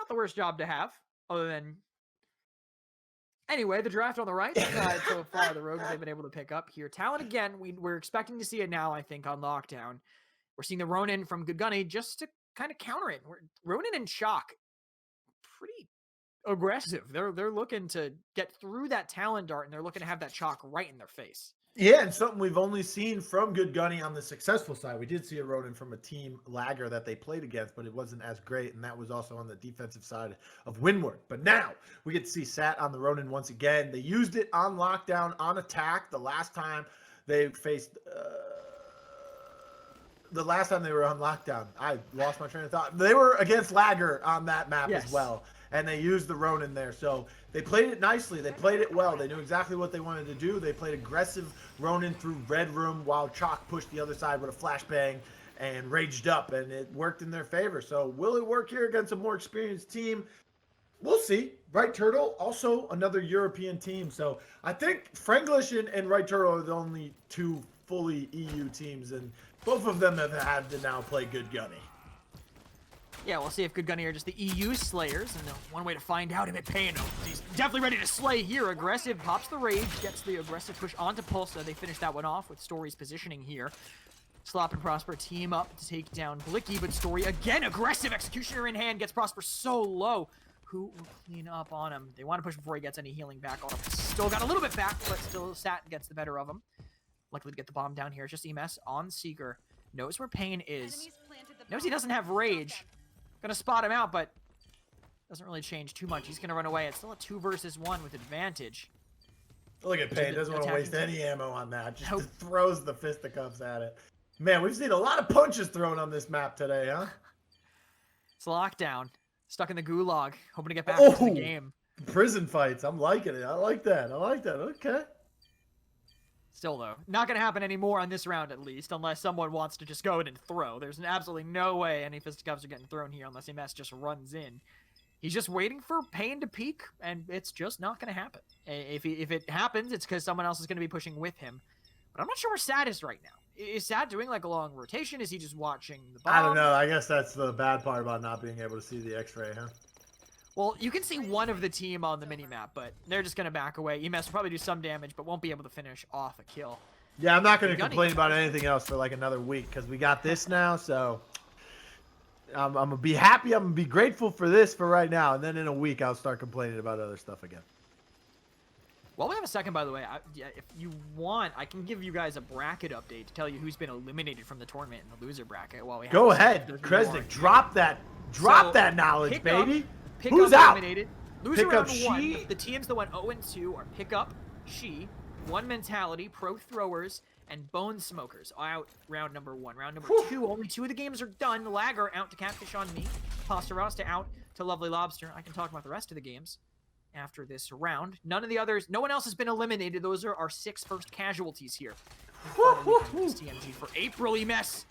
not the worst job to have, other than... Anyway, the draft on the right, so far the Rogues they've been able to pick up here. Talent again, we're expecting to see it now, I think, on lockdown. We're seeing the Ronin from Good Gunny just to kind of counter it. Ronin and Shock, pretty aggressive. They're looking to get through that Talent dart, and they're looking to have that Shock right in their face. Yeah, and something we've only seen from Good Gunny on the successful side. We did see a Ronin from a team lagger that they played against, but it wasn't as great, and that was also on the defensive side of Windward. But now we get to see Sat on the Ronin once again. They used it on lockdown, on attack, the last time they faced... the last time they were on lockdown, I lost my train of thought. They were against Lagger on that map as well, and they used the Ronin there. So they played it nicely. They played it well. They knew exactly what they wanted to do. They played aggressive Ronin through Red Room while Chalk pushed the other side with a flashbang and raged up, and it worked in their favor. So will it work here against a more experienced team? We'll see. Right Turtle, also another European team. So I think Franglish and Right Turtle are the only two fully EU teams, and both of them have had to now play Good Gunny. Yeah, we'll see if Good Gunny are just the EU Slayers, and one way to find out, Emit Pain. He's definitely ready to slay here. Aggressive, pops the rage, gets the aggressive push onto Pulsza. They finish that one off with Story's positioning here. Slop and Prosper team up to take down Blicky, but Story again, aggressive executioner in hand, gets Prosper so low. Who will clean up on him? They want to push before he gets any healing back on him. Still got a little bit back, but still Sat gets the better of him. Likely to get the bomb down here. It's just Emess on Seeker. Knows where Pain is. Knows he doesn't have rage. Gonna spot him out, but doesn't really change too much. He's gonna run away. It's still a 2 versus 1 with advantage. Look at Pain. Doesn't want to waste any ammo on that. Just throws the fisticuffs at it. Man, we've seen a lot of punches thrown on this map today, huh? It's lockdown. Stuck in the gulag. Hoping to get back into the game. Prison fights. I'm liking it. I like that. I like that. Okay. Still, though, not going to happen anymore on this round, at least, unless someone wants to just go in and throw. There's absolutely no way any fisticuffs are getting thrown here unless Emess just runs in. He's just waiting for Pain to peak, and it's just not going to happen. If it happens, it's because someone else is going to be pushing with him. But I'm not sure where Sat is right now. Is Sat doing, like, a long rotation? Is he just watching the bomb? I don't know. I guess that's the bad part about not being able to see the X-ray, huh? Well, you can see one of the team on the minimap, but they're just going to back away. Emess will probably do some damage, but won't be able to finish off a kill. Yeah, I'm not going to complain about anything else for like another week because we got this now, so I'm going to be happy. I'm going to be grateful for this for right now, and then in a week I'll start complaining about other stuff again. While we have a second, by the way, if you want, I can give you guys a bracket update to tell you who's been eliminated from the tournament in the loser bracket. While we have Go ahead, Kresnik, drop that knowledge, baby. Who's out? Eliminated. Loser round 1. The teams that went 0-2 are Pickup, She, One Mentality, Pro Throwers, and Bone Smokers out round number 1. Round number 2, only 2 of the games are done. Lagger out to Catfish on me. Pasta Rasta out to Lovely Lobster. I can talk about the rest of the games after this round. None of the others, no one else has been eliminated. Those are our 6 first casualties here. CMG for April. Emess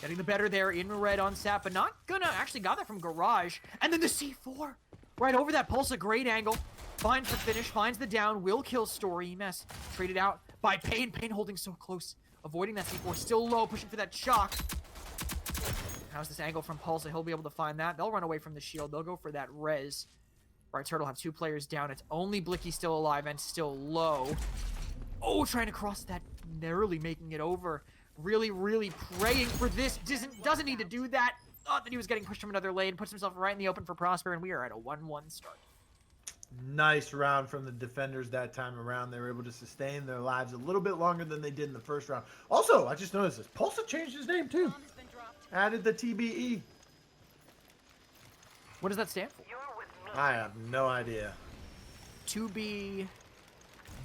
getting the better there in red on Sap, but not gonna actually got that from Garage. And then the C4 right over that Pulsza, great angle. Finds the finish, finds the down, will kill Story. Emess traded out by Pain. Pain holding so close, avoiding that C4, still low, pushing for that shock. How's this angle from Pulsza? He'll be able to find that. They'll run away from the shield. They'll go for that res. Right Turtle have 2 players down. It's only Blicky still alive and still low. Oh, trying to cross that, narrowly making it over. Really, really praying for this. Doesn't need to do that. Thought that he was getting pushed from another lane. Puts himself right in the open for Prosper, and we are at a 1-1 start. Nice round from the defenders that time around. They were able to sustain their lives a little bit longer than they did in the first round. Also, I just noticed this. Pulsza changed his name, too. Added the TBE. What does that stand for? I have no idea. To be...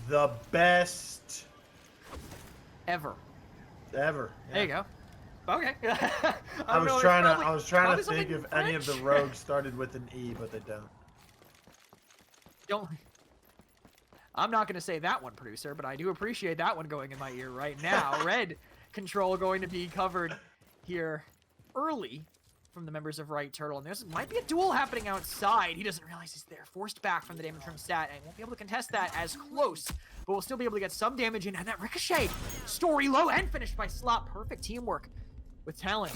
the best... ever. Ever. Yeah. There you go. Okay. I was trying to think if any of the rogues started with an E, but they don't. I'm not going to say that one, producer, but I do appreciate that one going in my ear right now. Red control going to be covered here early from the members of Right Turtle. And there might be a duel happening outside. He doesn't realize he's there. Forced back from the damage from Stat, and won't be able to contest that as close. But we'll still be able to get some damage in. And that ricochet. Story low and finished by Slop. Perfect teamwork with Talent.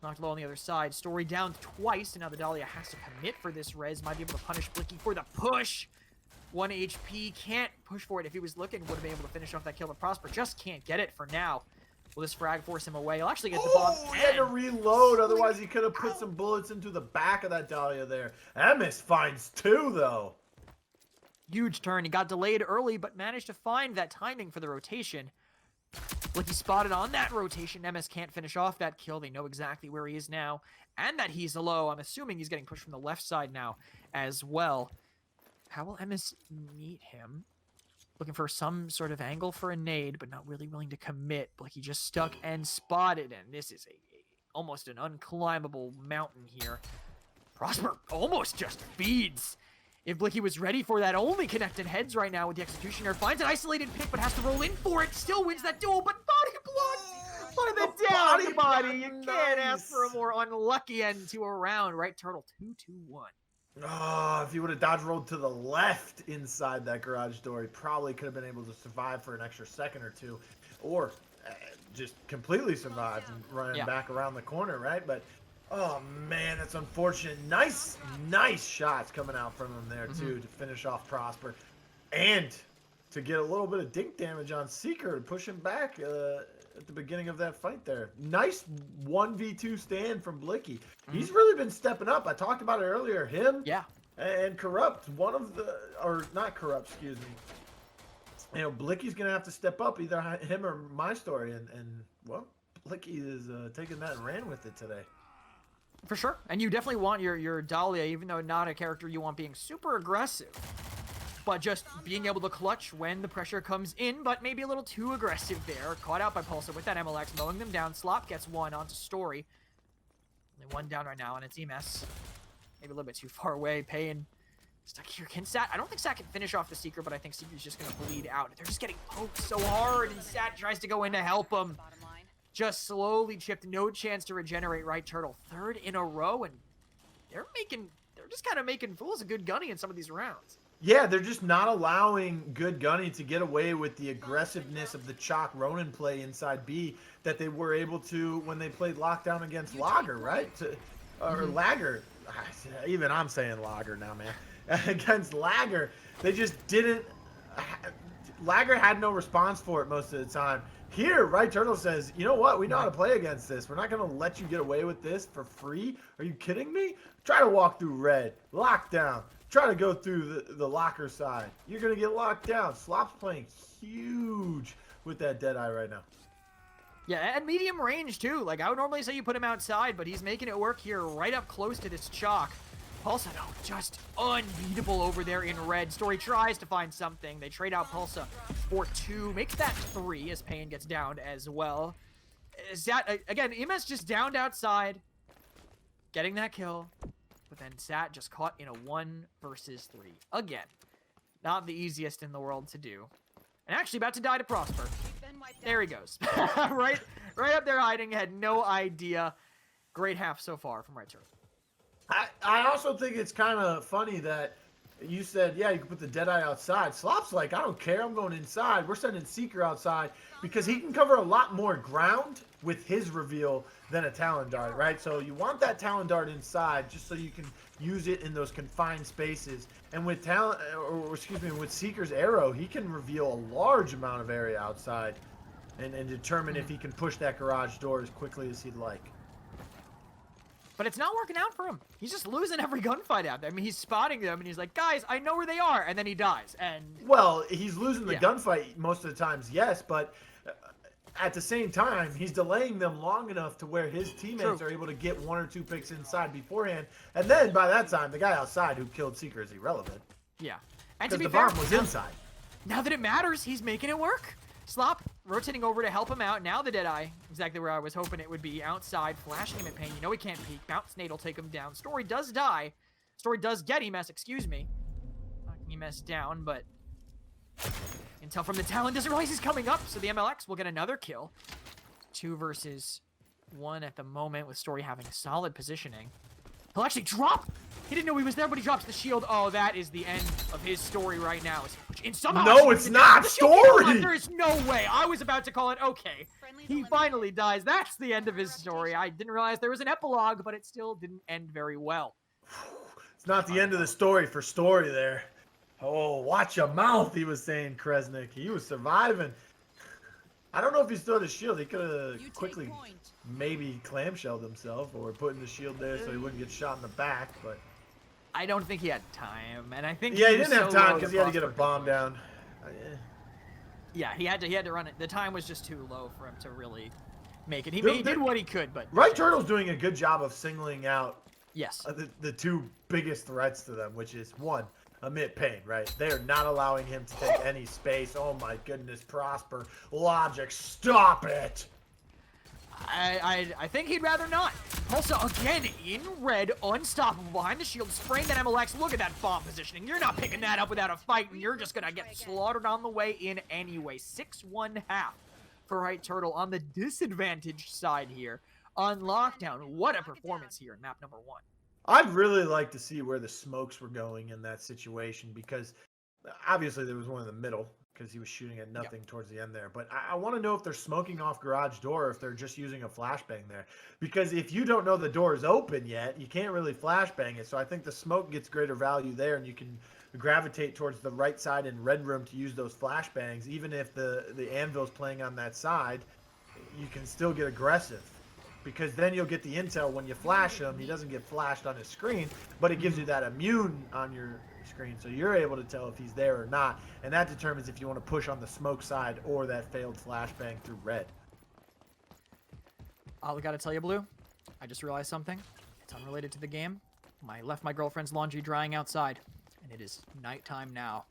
Knocked low on the other side. Story down twice, and now the Dahlia has to commit for this res. Might be able to punish Blicky for the push. 1 HP, can't push for it. If he was looking, would have been able to finish off that kill. But Prosper just can't get it for now. Will this frag force him away? He'll actually get the bomb. He had to reload, otherwise he could have put some bullets into the back of that Dahlia there. Emess finds 2, though. Huge turn. He got delayed early, but managed to find that timing for the rotation. Blicky spotted on that rotation. Emess can't finish off that kill. They know exactly where he is now, and that he's low. I'm assuming he's getting pushed from the left side now as well. How will Emess meet him? Looking for some sort of angle for a nade, but not really willing to commit. Blicky just stuck and spotted, and this is almost an unclimbable mountain here. Prosper almost just feeds. If Blicky was ready for that, only connected heads right now with the Executioner. Finds an isolated pick, but has to roll in for it. Still wins that duel, but body blocked by the down body. You can't ask for a more unlucky end to a round. Right, Turtle? 2-2-1. Oh, if he would have dodge rolled to the left inside that garage door, he probably could have been able to survive for an extra second or two, or just completely survive and running back around the corner, right? But oh man, that's unfortunate. Nice shots coming out from him there too to finish off Prosper, and to get a little bit of dink damage on Seeker to push him back at the beginning of that fight there. Nice 1v2 stand from Blicky. He's really been stepping up. I talked about it earlier. Him and Corrupt, one of the, or not Corrupt, excuse me. You know, Blicky's going to have to step up, either him or myStory. And well, Blicky is taking that and ran with it today. For sure. And you definitely want your Dahlia, even though not a character you want being super aggressive, but just being able to clutch when the pressure comes in, but maybe a little too aggressive there. Caught out by Pulsza with that MLX, mowing them down. Slop gets one onto Story. Only one down right now, and it's Emess. Maybe a little bit too far away. Pain stuck here. Can Sat? I don't think Sat can finish off the Seeker, but I think Seeker's just going to bleed out. They're just getting poked so hard, and Sat tries to go in to help him. Just slowly chipped. No chance to regenerate, right, Turtle? 3rd in a row, and they're just kind of making fools of good Gunny in some of these rounds. Yeah, they're just not allowing good Gunny to get away with the aggressiveness of the Chalk Ronin play inside B that they were able to when they played Lockdown against Lager, right? Or Lager. Even I'm saying Lager now, man. Against Lager, they just didn't. Lager had no response for it most of the time. Here, right, Turtle says, you know what? We know how to play against this. We're not going to let you get away with this for free. Are you kidding me? Try to walk through red. Lockdown. Try to go through the locker side. You're going to get locked down. Slop's playing huge with that Deadeye right now. Yeah, and medium range, too. Like, I would normally say you put him outside, but he's making it work here right up close to this Chalk. Pulsza, though, just unbeatable over there in red. Story tries to find something. They trade out Pulsza for 2. Makes that 3 as Pain gets downed as well. Sat, again, Emess just downed outside. Getting that kill. But then Sat just caught in a 1 versus 3. Again, not the easiest in the world to do. And actually about to die to Prosper. There he goes. right up there hiding. Had no idea. Great half so far from right Turtle. I also think it's kind of funny that you said, yeah, you can put the Deadeye outside. Slop's like, I don't care. I'm going inside. We're sending Seeker outside because he can cover a lot more ground with his reveal than a Talon Dart, right? So you want that Talon Dart inside just so you can use it in those confined spaces. And with with Seeker's arrow, he can reveal a large amount of area outside and determine if he can push that garage door as quickly as he'd like. But it's not working out for him. He's just losing every gunfight out there. I mean, he's spotting them, and he's like, guys, I know where they are. And then he dies. And well, he's losing the gunfight most of the times, yes. But at the same time, he's delaying them long enough to where his teammates are able to get 1 or 2 picks inside beforehand. And then by that time, the guy outside who killed Seeker is irrelevant. Yeah. And because the bomb was inside. Now that it matters, he's making it work. Slop rotating over to help him out. Now the Deadeye, exactly where I was hoping it would be, outside, flashing him in Pain. You know he can't peek. Bounce Nade will take him down. Story does die. Story does get Emess, excuse me. Knocking Emess down, but intel from the Talon doesn't realize he's coming up, so the MLX will get another kill. 2 versus 1 at the moment, with Story having solid positioning. He'll actually drop He didn't know he was there, but he drops the shield. Oh, that is the end of his story right now. And somehow no, it's not story. There is no way. I was about to call it okay. He finally dies. That's the end of his story. I didn't realize there was an epilogue, but it still didn't end very well. It's not the end of the story for story there. Oh, watch your mouth, he was saying, Kresnik. He was surviving. I don't know if he still had a shield. He could have quickly maybe clamshelled himself or putting the shield there so he wouldn't get shot in the back, but... I don't think he had time, and I think he didn't have time because he had to get a bomb down. Yeah, he had to run it. The time was just too low for him to really make it. He did what he could, but Right Turtle's doing a good job of singling out the two biggest threats to them, which is one, Emit Pain, right? They are not allowing him to take any space. Oh my goodness, Prosperlogic, stop it! I think he'd rather not. Pulsza again in red, unstoppable behind the shield, spraying that MLX. Look at that bomb positioning. You're not picking that up without a fight, and you're just gonna get slaughtered on the way in anyway. 6-1 half for Right Turtle on the disadvantaged side here on lockdown. What a performance here in map number 1. I'd really like to see where the smokes were going in that situation because obviously there was one in the middle because he was shooting at nothing towards the end there. But I want to know if they're smoking off garage door or if they're just using a flashbang there. Because if you don't know the door is open yet, you can't really flashbang it. So I think the smoke gets greater value there and you can gravitate towards the right side in red room to use those flashbangs. Even if the anvil's playing on that side, you can still get aggressive. Because then you'll get the intel when you flash him. He doesn't get flashed on his screen, but it gives you that immune on your screen, so you're able to tell if he's there or not, and that determines if you want to push on the smoke side or that failed flashbang through red. I gotta tell you, Blue, I just realized something. It's unrelated to the game. I left my girlfriend's laundry drying outside, and it is nighttime now.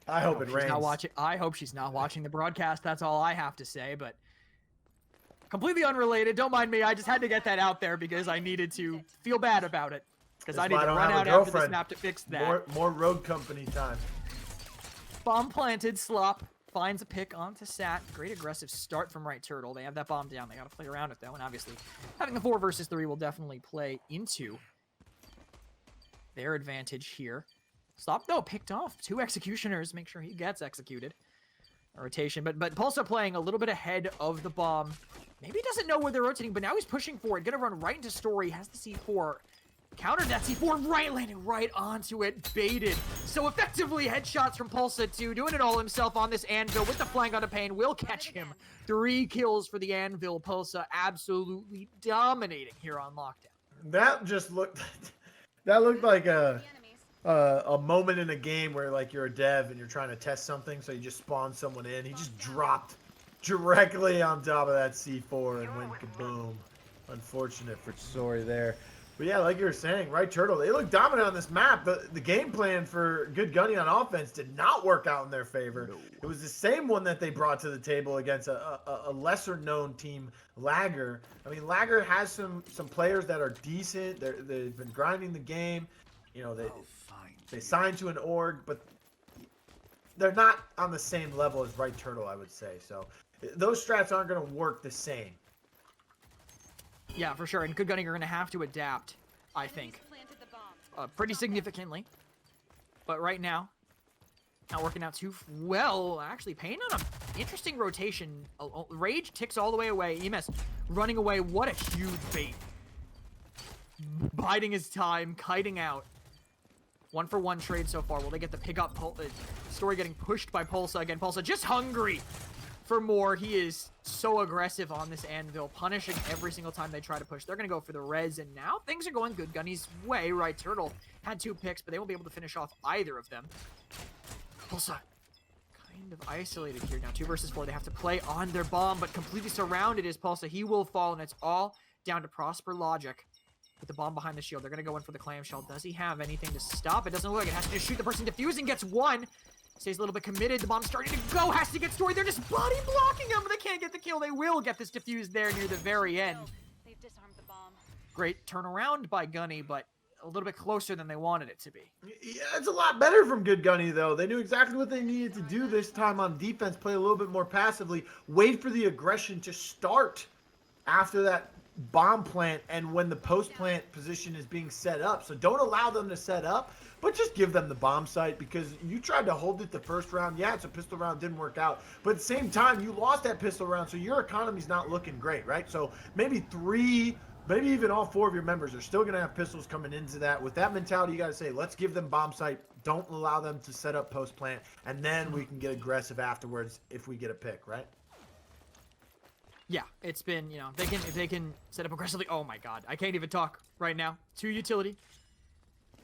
I hope it rains. I hope she's not watching the broadcast. That's all I have to say, but completely unrelated. Don't mind me. I just had to get that out there because I needed to feel bad about it. Because I need to run out after this map to fix that. More road company time. Bomb planted. Slop finds a pick onto Sat. Great aggressive start from Right Turtle. They have that bomb down. They got to play around it, though. And obviously, having a 4 versus 3 will definitely play into their advantage here. Slop, though, picked off 2 executioners. Make sure he gets executed. A rotation. But Pulsza playing a little bit ahead of the bomb. Maybe he doesn't know where they're rotating, but now he's pushing for it. Gonna run right into Story. Has the C4. Countered that C4, right landing right onto it, baited. So effectively, headshots from Pulsza too, doing it all himself on this Anvil with the flank onto Pain, will catch him. 3 kills for the Anvil. Pulsza absolutely dominating here on lockdown. That just looked, that looked like a moment in a game where like you're a dev and you're trying to test something, so you just spawn someone in. He just dropped directly on top of that C4 and went kaboom. Unfortunate for Story there. But yeah, like you were saying, Right Turtle, they look dominant on this map. The game plan for Good Gunny on offense did not work out in their favor. No. It was the same one that they brought to the table against a lesser-known team, Lagger. I mean, Lagger has some players that are decent. They've been grinding the game. You know, they signed to an org, but they're not on the same level as Right Turtle, I would say. So those strats aren't going to work the same. Yeah, for sure. And Good Gunny are going to have to adapt, I think, pretty significantly. But right now, not working out too well. Actually, Pain on an interesting rotation. Rage ticks all the way away. Emess running away. What a huge bait. Biding his time, kiting out. 1-for-1 trade so far. Will they get the pick up? Story getting pushed by Pulsza again. Pulsza just hungry for more. He is so aggressive on this Anvil, punishing every single time they try to push. They're going to go for the res, and now things are going Good Gunny's way. Right Turtle had 2 picks, but they won't be able to finish off either of them. Pulsza kind of isolated here now. 2 versus 4. They have to play on their bomb, but completely surrounded is Pulsza. He will fall, and it's all down to Prosperlogic with the bomb behind the shield. They're going to go in for the clamshell. Does he have anything to stop? It doesn't look like it. Has to just shoot the person defusing. Gets 1. Stays a little bit committed. The bomb's starting to go. Has to get Story. They're just body blocking him, but they can't get the kill. They will get this defused there near the very end. They've disarmed the bomb. Great turnaround by Gunny, but a little bit closer than they wanted it to be. Yeah, it's a lot better from Good Gunny, though. They knew exactly what they needed to do this time on defense. Play a little bit more passively. Wait for the aggression to start after that bomb plant and when the post plant position is being set up. So don't allow them to set up, but just give them the bomb site, because you tried to hold it the first round. Yeah, it's a pistol round, didn't work out, but at the same time, you lost that pistol round, so your economy's not looking great, right? So maybe maybe even all 4 of your members are still going to have pistols coming into that. With that mentality, you got to say, let's give them bomb site. Don't allow them to set up post plant, and then we can get aggressive afterwards if we get a pick, right? Yeah, it's been, you know, if they can set up aggressively. Oh my god, I can't even talk right now. 2 utility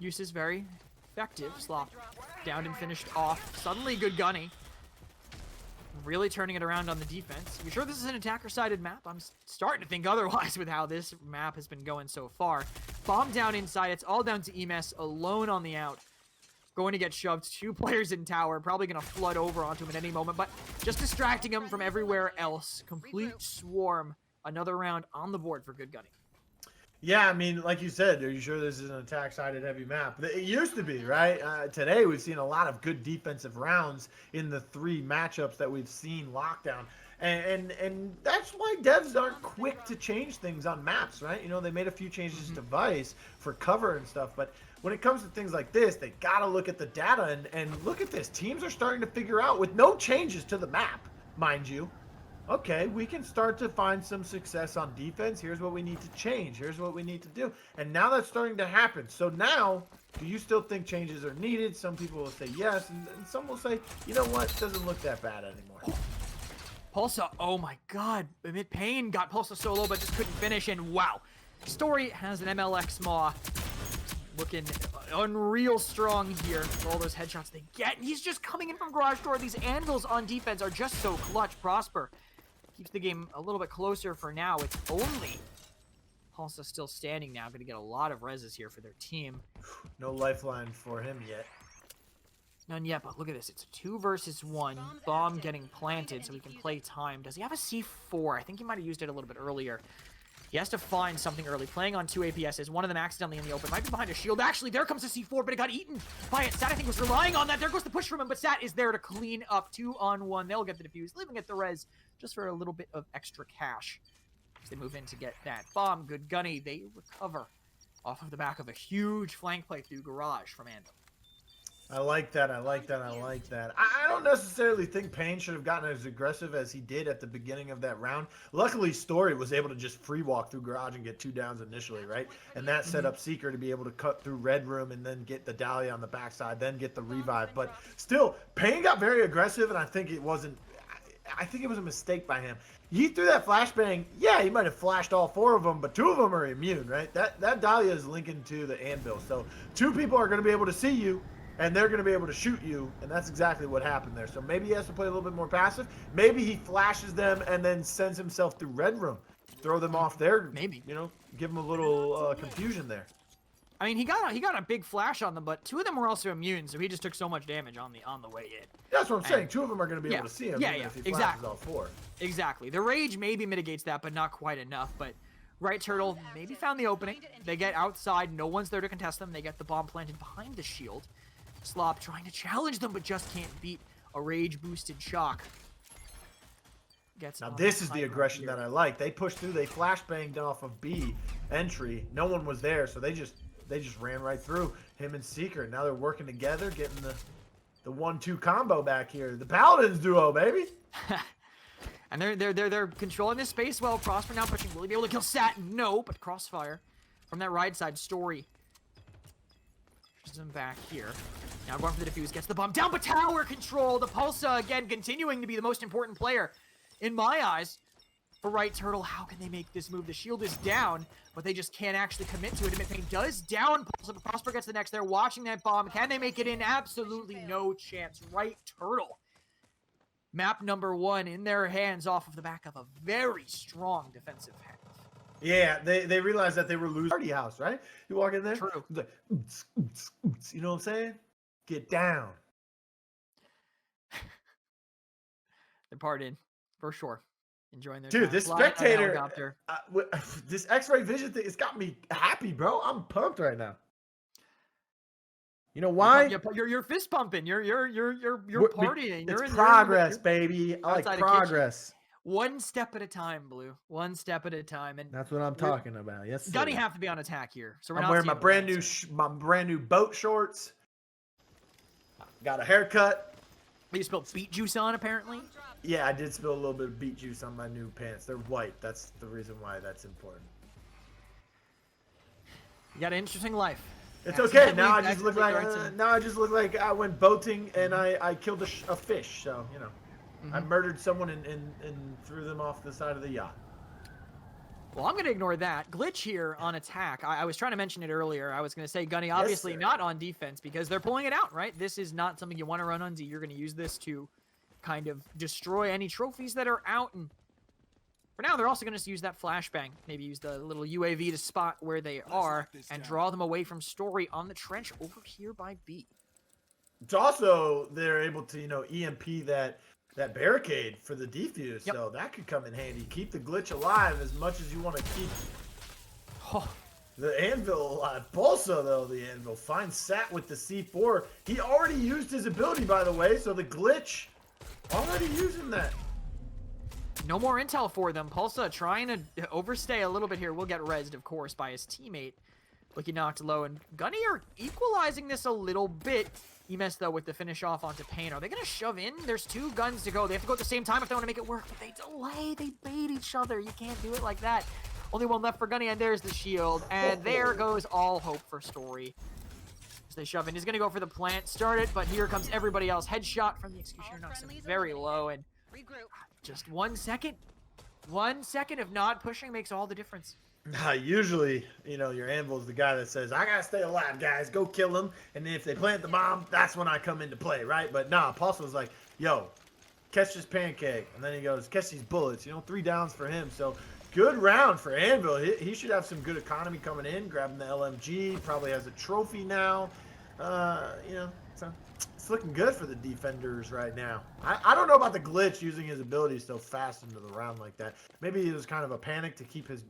uses, very effective. Slop downed and finished off. Suddenly good Gunny. Really turning it around on the defense. You sure this is an attacker-sided map? I'm starting to think otherwise with how this map has been going so far. Bomb down inside. It's all down to Emess, alone on the out. Going to get shoved. 2 players in tower. Probably going to flood over onto him at any moment, but just distracting him from everywhere else. Complete swarm. Another round on the board for good Gunny. Yeah, I mean, like you said, are you sure this is an attack-sided heavy map? It used to be, right? Today, we've seen a lot of good defensive rounds in the 3 matchups that we've seen lockdown. And that's why devs aren't quick to change things on maps, right? You know, they made a few changes to Vice for cover and stuff, but when it comes to things like this, they got to look at the data and look at this. Teams are starting to figure out, with no changes to the map, mind you, okay, we can start to find some success on defense. Here's what we need to change. Here's what we need to do. And now that's starting to happen. So now, do you still think changes are needed? Some people will say yes, and some will say, you know what, it doesn't look that bad anymore. Pulsza, oh my god. Emit Pain got Pulsza solo, but just couldn't finish, and wow. Story has an MLX Maw. Looking unreal strong here for all those headshots they get. And he's just coming in from garage door. These anvils on defense are just so clutch. Prosper keeps the game a little bit closer for now. It's only Pulsza still standing now. Going to get a lot of reses here for their team. No lifeline for him yet. None yet, but look at this. It's a 2 versus 1. Bomb getting planted so he can play time. Does he have a C4? I think he might have used it a little bit earlier. He has to find something early. Playing on 2 APSs. One of them accidentally in the open. Might be behind a shield. Actually, there comes a C4, but it got eaten by it. Sat, I think, was relying on that. There goes the push from him, but Sat is there to clean up. 2-on-1. They'll get the defuse, leaving it the res just for a little bit of extra cash as they move in to get that bomb. Good Gunny. They recover off of the back of a huge flank play through garage from Andal. I like that. I like that. I like that. I don't necessarily think Pain should have gotten as aggressive as he did at the beginning of that round. Luckily, Story was able to just free walk through garage and get 2 downs initially, right? And that set up Seeker to be able to cut through Red Room and then get the Dahlia on the backside, then get the revive. But still, Pain got very aggressive, and I think it wasn't. I think it was a mistake by him. He threw that flashbang. Yeah, he might have flashed all 4 of them, but 2 of them are immune, right? That Dahlia is linking to the anvil. So 2 people are going to be able to see you, and they're going to be able to shoot you, and that's exactly what happened there. So maybe he has to play a little bit more passive. Maybe he flashes them and then sends himself through Red Room. Throw them off there. Maybe. You know, give them a little confusion there. I mean, he got a big flash on them, but 2 of them were also immune, so he just took so much damage on the way in. That's what I'm saying. 2 of them are going to be able to see him even if he flashes all 4. Exactly. The rage maybe mitigates that, but not quite enough. But Right Turtle maybe found the opening. They get outside. No one's there to contest them. They get the bomb planted behind the shield. Slop trying to challenge them, but just can't beat a rage-boosted shock. Now this is the aggression that I like. They pushed through. They flashbanged off of B entry. No one was there, so they just ran right through him and Seeker. Now they're working together, getting the 1-2 combo back here. The Paladins duo, baby. And they're controlling this space well. Prosper now pushing. Will he be able to kill Sat? No, but Crossfire from that right side. Story pushes him back here. Now going for the defuse, gets the bomb down, but tower control. The Pulsza again continuing to be the most important player in my eyes for Right Turtle. How can they make this move? The shield is down, but they just can't actually commit to it. Emit Pain does down Pulsza, but Prosper gets the next there, watching that bomb. Can they make it in? Absolutely no chance. Right Turtle. Map number 1 in their hands off of the back of a very strong defensive half. Yeah, they realized that they were losing. Party house, right? You walk in there. True. Like, oots, oots, oots, you know what I'm saying? Get down. They're partying for sure. Enjoying their Dude, time. this Flying on a spectator, helicopter. this X-ray vision thing, it's got me happy, bro. I'm pumped right now. You know why? You're fist pumping. You're partying. It's progress, baby. I like progress. One step at a time, Blue. One step at a time. And that's what I'm talking about. Yes, sir. Gunny have to be on attack here. So I'm wearing my brand new boat shorts. Got a haircut. You spilled beet juice on, apparently. Yeah, I did spill a little bit of beet juice on my new pants. They're white. That's the reason why that's important. You got an interesting life. It's okay. Now I just look like I went boating and I killed a fish. So you know, I murdered someone and threw them off the side of the yacht. Well, I'm going to ignore that. Glitch here on attack. I was trying to mention it earlier. I was going to say Gunny obviously not on defense because they're pulling it out, right? This is not something you want to run on D. You're going to use this to kind of destroy any trophies that are out. And for now, they're also going to use that flashbang. Maybe use the little UAV to spot where they are and draw them away from Story on the trench over here by B. It's also, they're able to, you know, EMP that barricade for the defuse, so that could come in handy. Keep the glitch alive as much as you want to keep the anvil alive. Pulsza, though, the anvil finds Sat with the C4. He already used his ability, by the way, so the glitch already using that. No more intel for them. Pulsza trying to overstay a little bit here. Will get rezzed, of course, by his teammate. Blicky knocked low, and Gunny are equalizing this a little bit. Emess, though, with the finish off onto Pain. Are they going to shove in? There's 2 guns to go. They have to go at the same time if they want to make it work, but they delay. They bait each other. You can't do it like that. Only one left for Gunny, and there's the shield. And there goes all hope for Story. As they shove in. He's going to go for the plant. Start it, but here comes everybody else. Headshot from the Executioner knocks him very low, and just 1 second. 1 second of not pushing makes all the difference. Usually, you know, your anvil's the guy that says, I gotta stay alive, guys. Go kill them. And if they plant the bomb, that's when I come into play, right? But nah, Pulsza was like, yo, catch this pancake. And then he goes, catch these bullets. You know, 3 downs for him. So good round for Anvil. He should have some good economy coming in, grabbing the LMG. Probably has a trophy now. You know, so it's looking good for the defenders right now. I don't know about the glitch using his ability so fast into the round like that. Maybe it was kind of a panic to keep his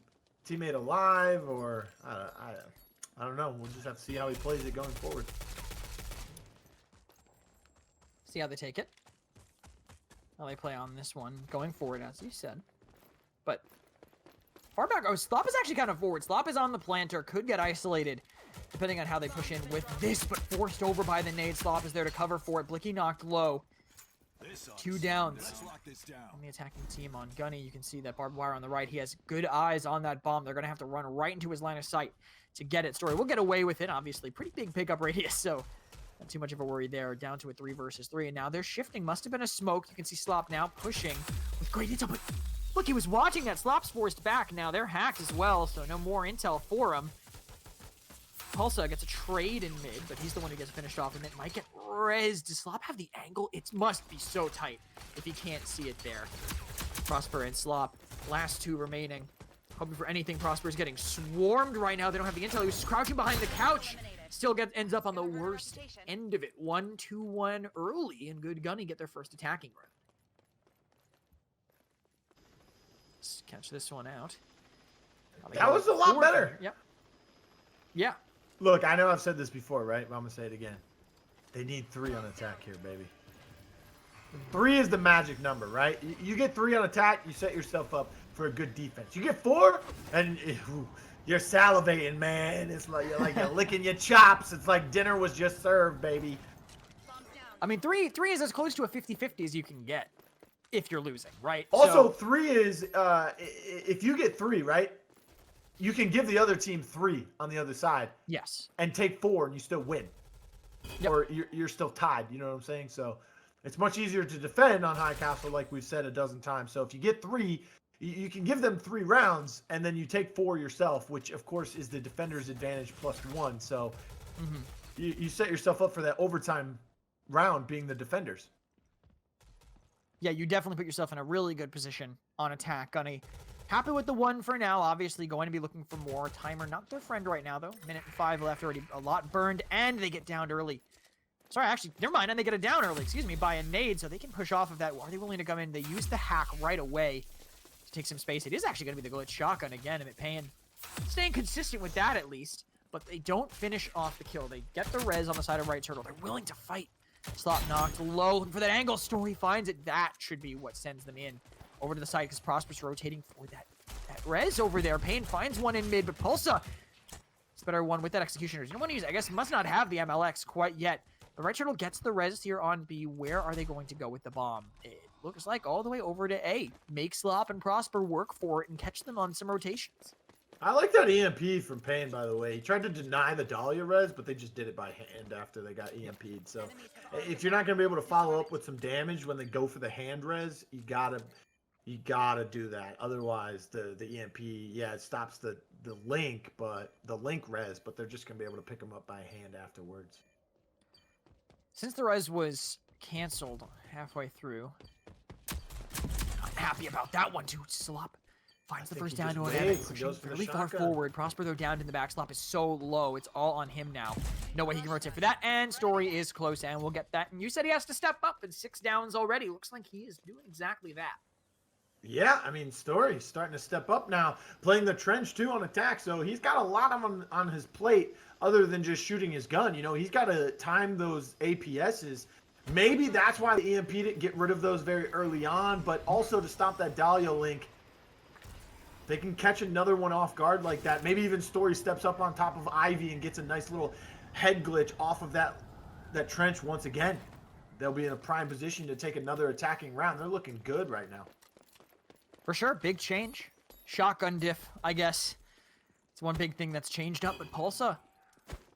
teammate alive, or I don't know. We'll just have to see how he plays it going forward. See how they take it. How they play on this one going forward, as you said. But far back, Slop is actually kind of forward. Slop is on the planter, could get isolated depending on how they push in with this, but forced over by the nade. Slop is there to cover for it. Blicky knocked low. 2 downs on the attacking team on Gunny. You can see that barbed wire on the right. He has good eyes on that bomb. They're going to have to run right into his line of sight to get it. Story will get away with it, obviously. Pretty big pickup radius, so not too much of a worry there. Down to a 3 versus 3, and now they're shifting. Must have been a smoke. You can see Slop now pushing with great intel, but look, he was watching that. Slop's forced back. Now they're hacked as well, so no more intel for him. Pulsza gets a trade in mid, but he's the one who gets finished off, and it might get rezzed. Does Slop have the angle? It must be so tight if he can't see it there. Prosper and Slop, last 2 remaining. Hoping for anything. Prosper is getting swarmed right now. They don't have the intel. He was crouching behind the couch. Still ends up on the worst end of it. 1-2-1 early, and good Gunny get their first attacking run. Let's catch this one out. That was a lot better. Yep. Yeah. Look, I know I've said this before, right? But I'm going to say it again. They need 3 on attack here, baby. 3 is the magic number, right? You get 3 on attack, you set yourself up for a good defense. You get 4, and you're salivating, man. It's like you're licking your chops. It's like dinner was just served, baby. I mean, 3 is as close to a 50-50 as you can get if you're losing, right? Also, 3 is, if you get 3, right? You can give the other team 3 on the other side. Yes. And take 4 and you still win. Yep. Or you're still tied, you know what I'm saying? So it's much easier to defend on High Castle, like we've said a dozen times. So if you get 3, you can give them 3 rounds, and then you take 4 yourself, which of course is the defender's advantage +1. So you set yourself up for that overtime round being the defenders. Yeah, you definitely put yourself in a really good position on attack, Gunny. Happy with the 1 for now. Obviously going to be looking for more. Timer not their friend right now, though. 1:05 left, already a lot burned, and they get downed early. Sorry, actually, never mind. And they get it down early, excuse me, by a nade, so they can push off of that. Are they willing to come in? They use the hack right away to take some space. It is actually going to be the glitch shotgun again. Emit Pain staying consistent with that, at least. But they don't finish off the kill. They get the res on the side of right turtle. They're willing to fight. Slop knocked low. Looking for that angle. Story finds it. That should be what sends them in. over to the side because Prosper's rotating for that res over there. Pain finds one in mid, but Pulsza is better one with that Executioner. You don't want to use it. I guess must not have the MLX quite yet. The Right Turtle gets the res here on B. Where are they going to go with the bomb? It looks like all the way over to A. Make Slop and Prosper work for it and catch them on some rotations. I like that EMP from Pain, by the way. He tried to deny the Dahlia res, but they just did it by hand after they got EMP'd. So if you're not going to be able to follow up with some damage when they go for the hand res, you gotta do that. Otherwise, the EMP, yeah, it stops the link res, but they're just going to be able to pick them up by hand afterwards. Since the res was canceled halfway through, I'm happy about that one too. Slop finds the first down to an Emmet, pushing really far forward. Prosper, though, down in the back. Slop is so low. It's all on him now. No way he can rotate for that. And Story is close, and we'll get that. And you said he has to step up, and 6 downs already. Looks like he is doing exactly that. Yeah, I mean, Story's starting to step up now, playing the trench, too, on attack. So he's got a lot on his plate other than just shooting his gun. You know, he's got to time those APSs. Maybe that's why the EMP didn't get rid of those very early on, but also to stop that Dahlia link. They can catch another one off guard like that. Maybe even Story steps up on top of Ivy and gets a nice little head glitch off of that trench once again. They'll be in a prime position to take another attacking round. They're looking good right now. For sure, big change. Shotgun diff, I guess. It's one big thing that's changed up, but Pulsza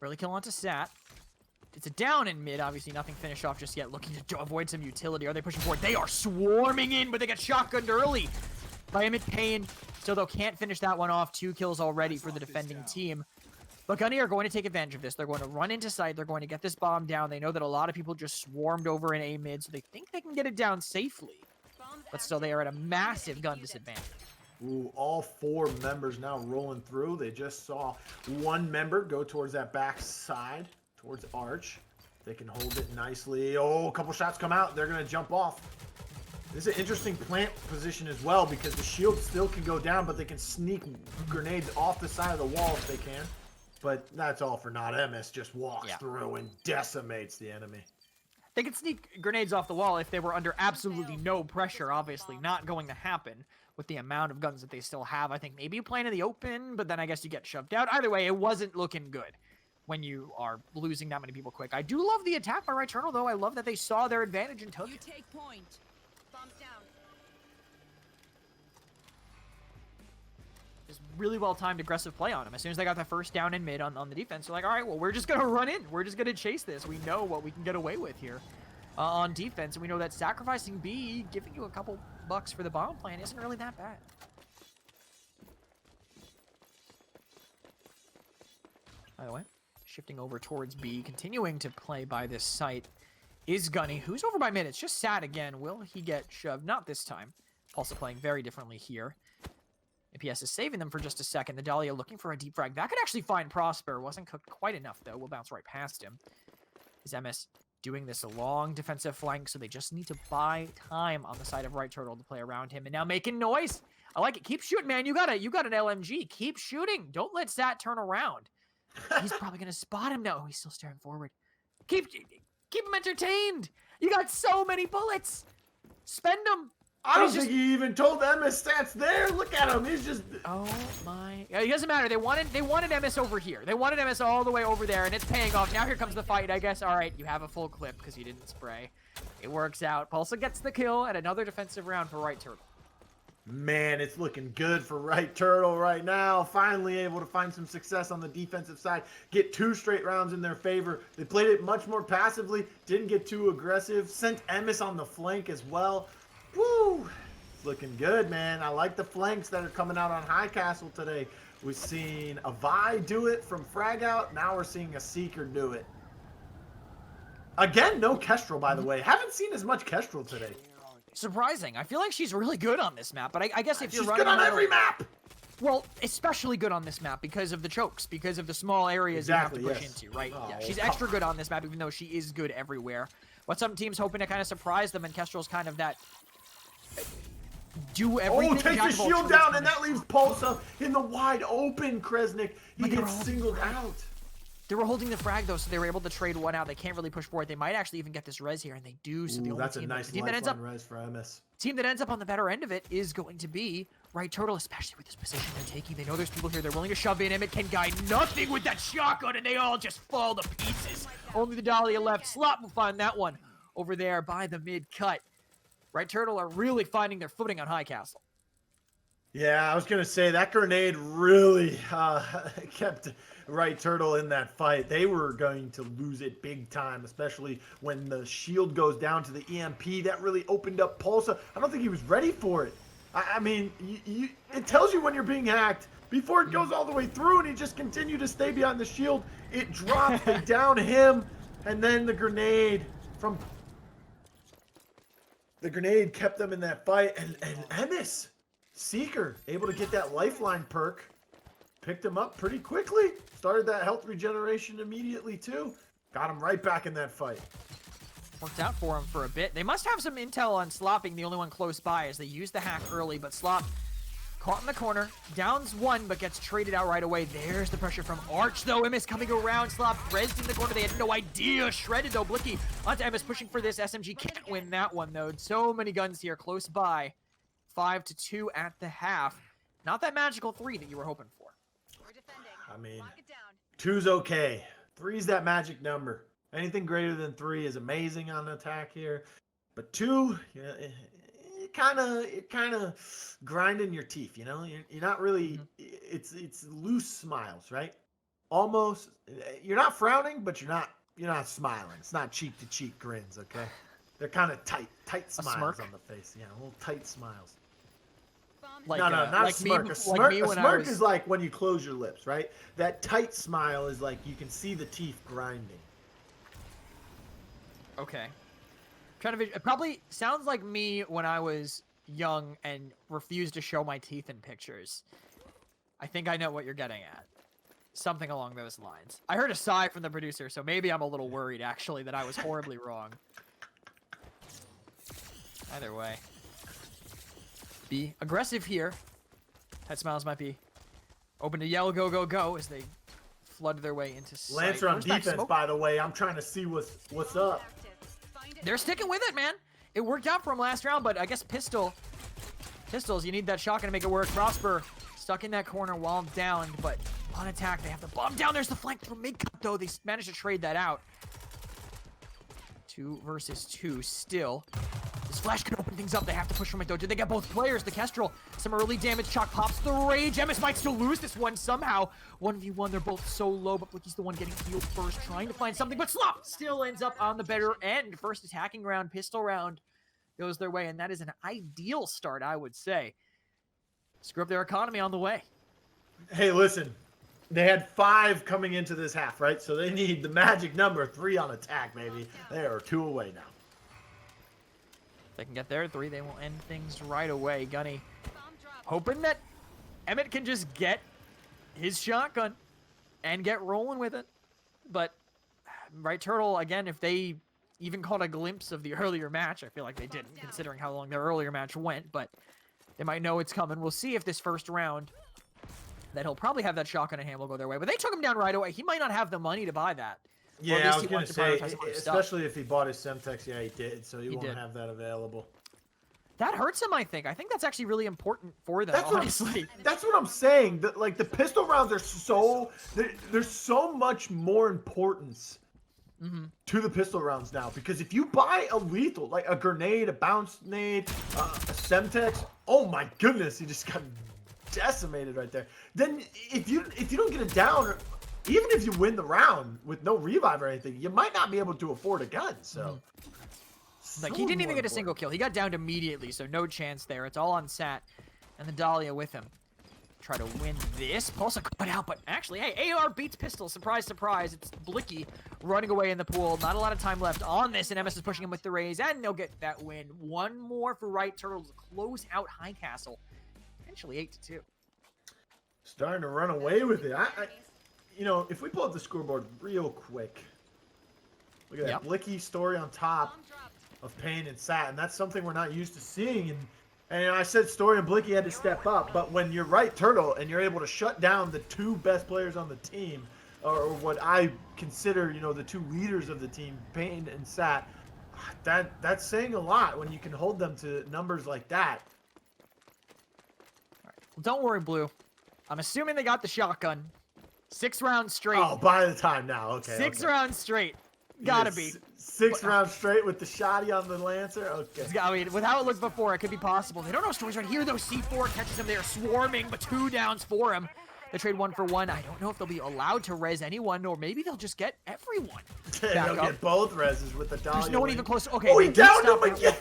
really kill onto Sat. It's a down in mid, obviously nothing finished off just yet. Looking to avoid some utility. Are they pushing forward? They are swarming in, but they get shotgunned early by Emit Pain. Still, though, can't finish that one off. 2 kills already for the defending team. But Gunny are going to take advantage of this. They're going to run into sight. They're going to get this bomb down. They know that a lot of people just swarmed over in A mid, so they think they can get it down safely. But still, they are at a massive gun disadvantage. Ooh, all 4 members now rolling through. They just saw 1 member go towards that back side, towards Arch. They can hold it nicely. Oh, a couple shots come out. They're going to jump off. This is an interesting plant position as well because the shield still can go down, but they can sneak grenades off the side of the wall if they can. But that's all for naught. Emess just walks through and decimates the enemy. They could sneak grenades off the wall if they were under absolutely no pressure, obviously. Not going to happen with the amount of guns that they still have. I think maybe you play in the open, but then I guess you get shoved out. Either way, it wasn't looking good when you are losing that many people quick. I do love the attack by Right Turtle, though. I love that they saw their advantage and took it. You take point. Bombs down. Just really well-timed aggressive play on him. As soon as they got that first down in mid on the defense, they're like, all right, well, we're just going to run in. We're just going to chase this. We know what we can get away with here on defense. And we know that sacrificing B, giving you a couple bucks for the bomb plan isn't really that bad. By the way, shifting over towards B, continuing to play by this site is Gunny, who's over by mid. It's just Sad again. Will he get shoved? Not this time. Pulsza playing very differently here. APS is saving them for just a second. The Dahlia looking for a deep frag. That could actually find Prosper. Wasn't cooked quite enough, though. We'll bounce right past him. Is Emess doing this long defensive flank, so they just need to buy time on the side of Right Turtle to play around him. And now making noise. I like it. Keep shooting, man. You got an LMG. Keep shooting. Don't let Sat turn around. He's probably going to spot him now. Oh, he's still staring forward. Keep him entertained. You got so many bullets. Spend them. I don't think he even told Emess stats there. Look at him. He's just... Oh, my... It doesn't matter. They wanted Emess over here. They wanted Emess all the way over there, and it's paying off. Now here comes the fight, I guess. All right, you have a full clip because you didn't spray. It works out. Pulsza gets the kill and another defensive round for Right Turtle. Man, it's looking good for Right Turtle right now. Finally able to find some success on the defensive side. Get 2 straight rounds in their favor. They played it much more passively. Didn't get too aggressive. Sent Emess on the flank as well. Woo! It's looking good, man. I like the flanks that are coming out on High Castle today. We've seen a Vi do it from frag out. Now we're seeing a Seeker do it. Again, no Kestrel, by the way. Haven't seen as much Kestrel today. Surprising. I feel like she's really good on this map, but I guess if you're running... She's good on every map! Well, especially good on this map because of the chokes, because of the small areas you have to push into, right? Oh, yeah, she's extra good on this map, even though she is good everywhere. But some teams hoping to kind of surprise them, and Kestrel's kind of that... Do everything. Oh, takes the shield down, and that leaves Pulsza in the wide open, Kresnik. He gets singled out. They were holding the frag, though, so they were able to trade one out. They can't really push forward. They might actually even get this res here, and they do. So the only that's a team, nice team that ends up res for Emess. Team that ends up on the better end of it is going to be Right Turtle, especially with this position they're taking. They know there's people here. They're willing to shove in. Emit can guide nothing with that shotgun, and they all just fall to pieces. Only the Dahlia left. Slop will find that one over there by the mid-cut. Right Turtle are really finding their footing on High Castle. Yeah, I was going to say that grenade really kept Right Turtle in that fight. They were going to lose it big time, especially when the shield goes down to the EMP. That really opened up Pulsza. I don't think he was ready for it. I mean, it tells you when you're being hacked before it goes all the way through, and he just continued to stay behind the shield. It dropped, they down him, and then the grenade from... The grenade kept them in that fight, and Emess, Seeker, able to get that lifeline perk, picked him up pretty quickly. Started that health regeneration immediately, too. Got him right back in that fight. Worked out for him for a bit. They must have some intel on Slop being the only one close by as they used the hack early, but Slop caught in the corner, downs one, but gets traded out right away. There's the pressure from Arch, though. Emess coming around. Slop rezzed in the corner. They had no idea. Shredded, though. Blicky onto Emess, pushing for this. SMG can't win that one, though. So many guns here close by. 5-2 at the half. Not that magical 3 that you were hoping for. We're defending. I mean, Lock it down. 2's okay. 3's that magic number. Anything greater than 3 is amazing on attack here. But 2, it kind of grinding your teeth, you know? You're not really, it's loose smiles, right? Almost, you're not frowning, but you're not smiling. It's not cheek to cheek grins, okay? They're kind of tight smiles on the face. Yeah, little tight smiles. Like, no, not like a smirk. Me, a smirk, like me a when smirk was... is like when you close your lips, right? That tight smile is like you can see the teeth grinding. Okay. Trying to it probably sounds like me when I was young and refused to show my teeth in pictures. I think I know what you're getting at. Something along those lines. I heard a sigh from the producer, so maybe I'm a little worried, actually, that I was horribly wrong. Either way. Be aggressive here. Head Smiles might be open to yell, go, go, go, as they flood their way into sight. Lancer on defense, by the way. I'm trying to see what's up. They're sticking with it, man. It worked out for him last round, but I guess Pistols, you need that shotgun to make it work. Prosper stuck in that corner while downed, but on attack, they have the bomb down. There's the flank from mid-cut, though. They managed to trade that out. 2 versus 2 still. This flash can open things up. They have to push from it, though. Did they get both players? The Kestrel. Some early damage. Chalk pops the rage. Emess might still lose this one somehow. 1v1. They're both so low, but Blicky's the one getting healed first, trying to find something. But Slop still ends up on the better end. First attacking round, pistol round goes their way, and that is an ideal start, I would say. Screw up their economy on the way. Hey, listen. They had 5 coming into this half, right? So they need the magic number 3 on attack, baby. They are 2 away now. If they can get their 3, they will end things right away. Gunny hoping that Emit can just get his shotgun and get rolling with it. But Right Turtle, again, if they even caught a glimpse of the earlier match, I feel like they didn't, considering how long their earlier match went, but they might know it's coming. We'll see if this first round, that he'll probably have that shotgun and hand will go their way. But they took him down right away. He might not have the money to buy that. Yeah, I was going to say, especially if he bought his Semtex, yeah, he did, so he won't have that available. That hurts him, I think. I think that's actually really important for them, honestly. That's what I'm saying. Like, the pistol rounds are so... There's so much more importance to the pistol rounds now. Because if you buy a lethal, like a grenade, a bounce nade, a Semtex, oh my goodness, he just got decimated right there. Then if you don't get it down, or even if you win the round with no revive or anything, you might not be able to afford a gun. So, like, he didn't even get a single kill. He got downed immediately, so no chance there. It's all on Sat, and the Dahlia with him. Try to win this. Pulsza cut out, but actually, hey, AR beats pistol. Surprise, surprise. It's Blicky running away in the pool. Not a lot of time left on this, and Emess is pushing him with the raise, and they'll get that win. One more for Right Turtle to close out High Castle. Potentially 8-2. Starting to run away with it. You know, if we pull up the scoreboard real quick, look at that Blicky story on top of Pain and Sat, and that's something we're not used to seeing. And I said Story and Blicky had to step up, but when you're Right Turtle and you're able to shut down the 2 best players on the team or what I consider, you know, the two leaders of the team, Pain and Sat, that's saying a lot when you can hold them to numbers like that. All right. Well, don't worry, Blue. I'm assuming they got the shotgun. 6 rounds straight. Oh, by the time now. Okay. 6 okay. rounds straight. Gotta be. 6 rounds straight with the shotty on the Lancer? Okay. I mean, with how it looked before, it could be possible. They don't know stories right here, though. C4 catches him. They are swarming, but 2 downs for him. They trade 1 for 1. I don't know if they'll be allowed to res anyone, or maybe they'll just get everyone. They'll get both reses with the Dahlia. There's no one even close. Okay. Oh, he downed him again!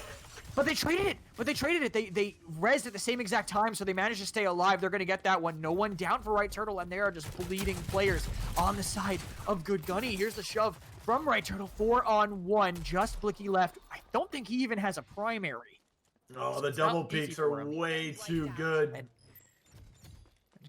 But they traded it. They rezzed at the same exact time, so they managed to stay alive. They're going to get that one. No one down for Right Turtle, and they are just bleeding players on the side of Good Gunny. Here's the shove from Right Turtle. 4-on-1. Just Blicky left. I don't think he even has a primary. Oh, the double peaks are way too good. And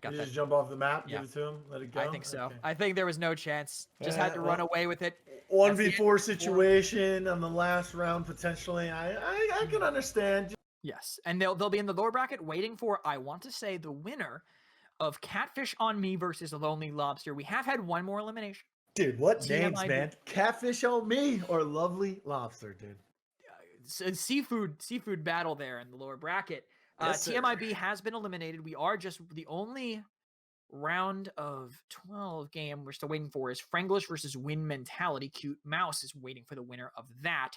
Did you just jump off the map, give it to him, let it go? I think so. Okay. I think there was no chance. Just had to run away with it. 1v4 situation on the last round, potentially. I can understand. Yes, and they'll be in the lower bracket waiting for, I want to say, the winner of Catfish on Me versus Lonely Lobster. We have had one more elimination. Dude, what names, man? Catfish on Me or Lovely Lobster, dude? Seafood battle there in the lower bracket. Yes, TMIB has been eliminated. We are just the only round of 12 game we're still waiting for is Franglish versus Win Mentality. Cute Mouse is waiting for the winner of that.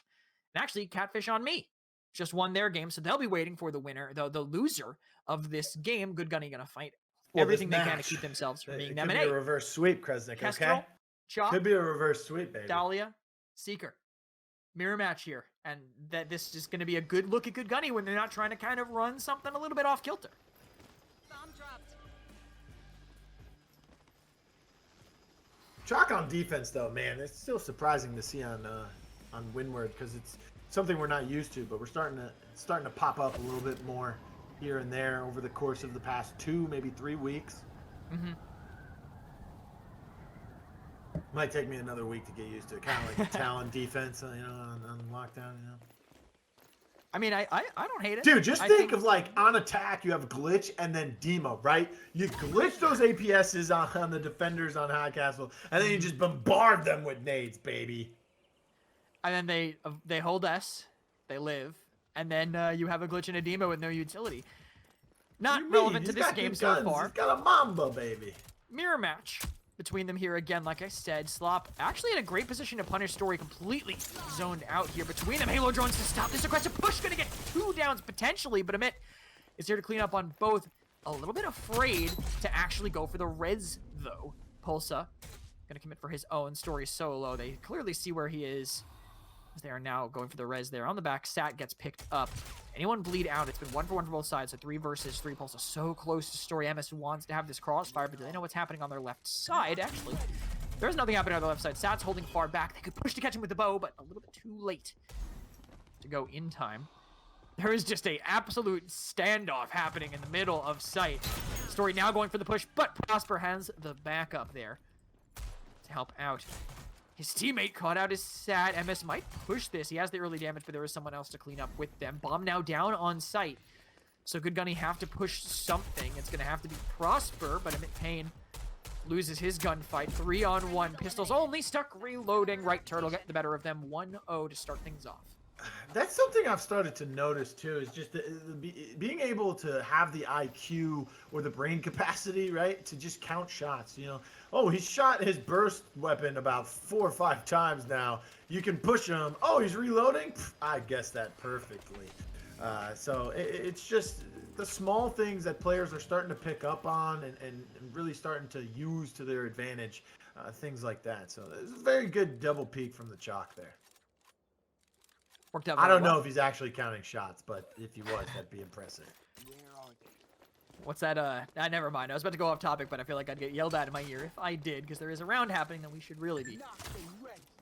And actually, Catfish on Me just won their game, so they'll be waiting for the winner, the loser of this game. Good Gunny gonna fight everything they can to keep themselves from being them. Could be a reverse sweep, Kresnik, Kestrel, okay? Chop, Could be a reverse sweep, baby. Dahlia, Seeker. Mirror match here, and that this is going to be a good look at Good Gunny when they're not trying to kind of run something a little bit off kilter. Bomb dropped. Chalk on defense, though, man, it's still surprising to see on Windward because it's something we're not used to, but we're starting to pop up a little bit more here and there over the course of the past 2, maybe 3 weeks. Mm-hmm. Might take me another week to get used to it. Kind of like the Talon defense, you know, on lockdown, you know. I mean, I don't hate it. Dude, just think of like on attack, you have glitch and then demo, right? You glitch those APSs on the defenders on High Castle, and then you just bombard them with nades, baby. And then they hold S, they live, and then you have a glitch and a demo with no utility. Not relevant to this game so far. He's got a Mamba, baby. Mirror match between them here again, like I said. Slop actually in a great position to punish Story, completely zoned out here between them. Halo drones to stop this aggressive push, gonna get 2 downs potentially, but Emit is here to clean up on both. A little bit afraid to actually go for the res though. Pulsza gonna commit for his own. Story solo. They clearly see where he is. They are now going for the res there. On the back, Sat gets picked up. Anyone bleed out? It's been 1 for 1 for both sides, so 3 versus 3. Pulsza so close to Story. Emess wants to have this crossfire, but do they know what's happening on their left side? Actually, there's nothing happening on the left side. Sat's holding far back. They could push to catch him with the bow, but a little bit too late to go in time. There is just a absolute standoff happening in the middle of sight. Story now going for the push, but Prosper has the backup there to help out. His teammate caught out his Sat. Emess might push this. He has the early damage, but there is someone else to clean up with them. Bomb now down on site. So Good Gunny have to push something. It's going to have to be Prosper, but Emit Pain loses his gunfight. 3-on-1. Pistols only. Stuck reloading. Right Turtle getting the better of them. 1-0 to start things off. That's something I've started to notice too, is just being able to have the IQ or the brain capacity, right, to just count shots. You know, oh, he's shot his burst weapon about 4 or 5 times now. You can push him. Oh, he's reloading. I guessed that perfectly. So it's just the small things that players are starting to pick up on and really starting to use to their advantage. Things like that. So it's a very good double peak from the Chalk there. Worked out I don't well. know if he's actually counting shots, but if he was, that'd be impressive. What's that? Never mind. I was about to go off topic, but I feel like I'd get yelled at in my ear if I did, because there is a round happening that we should really be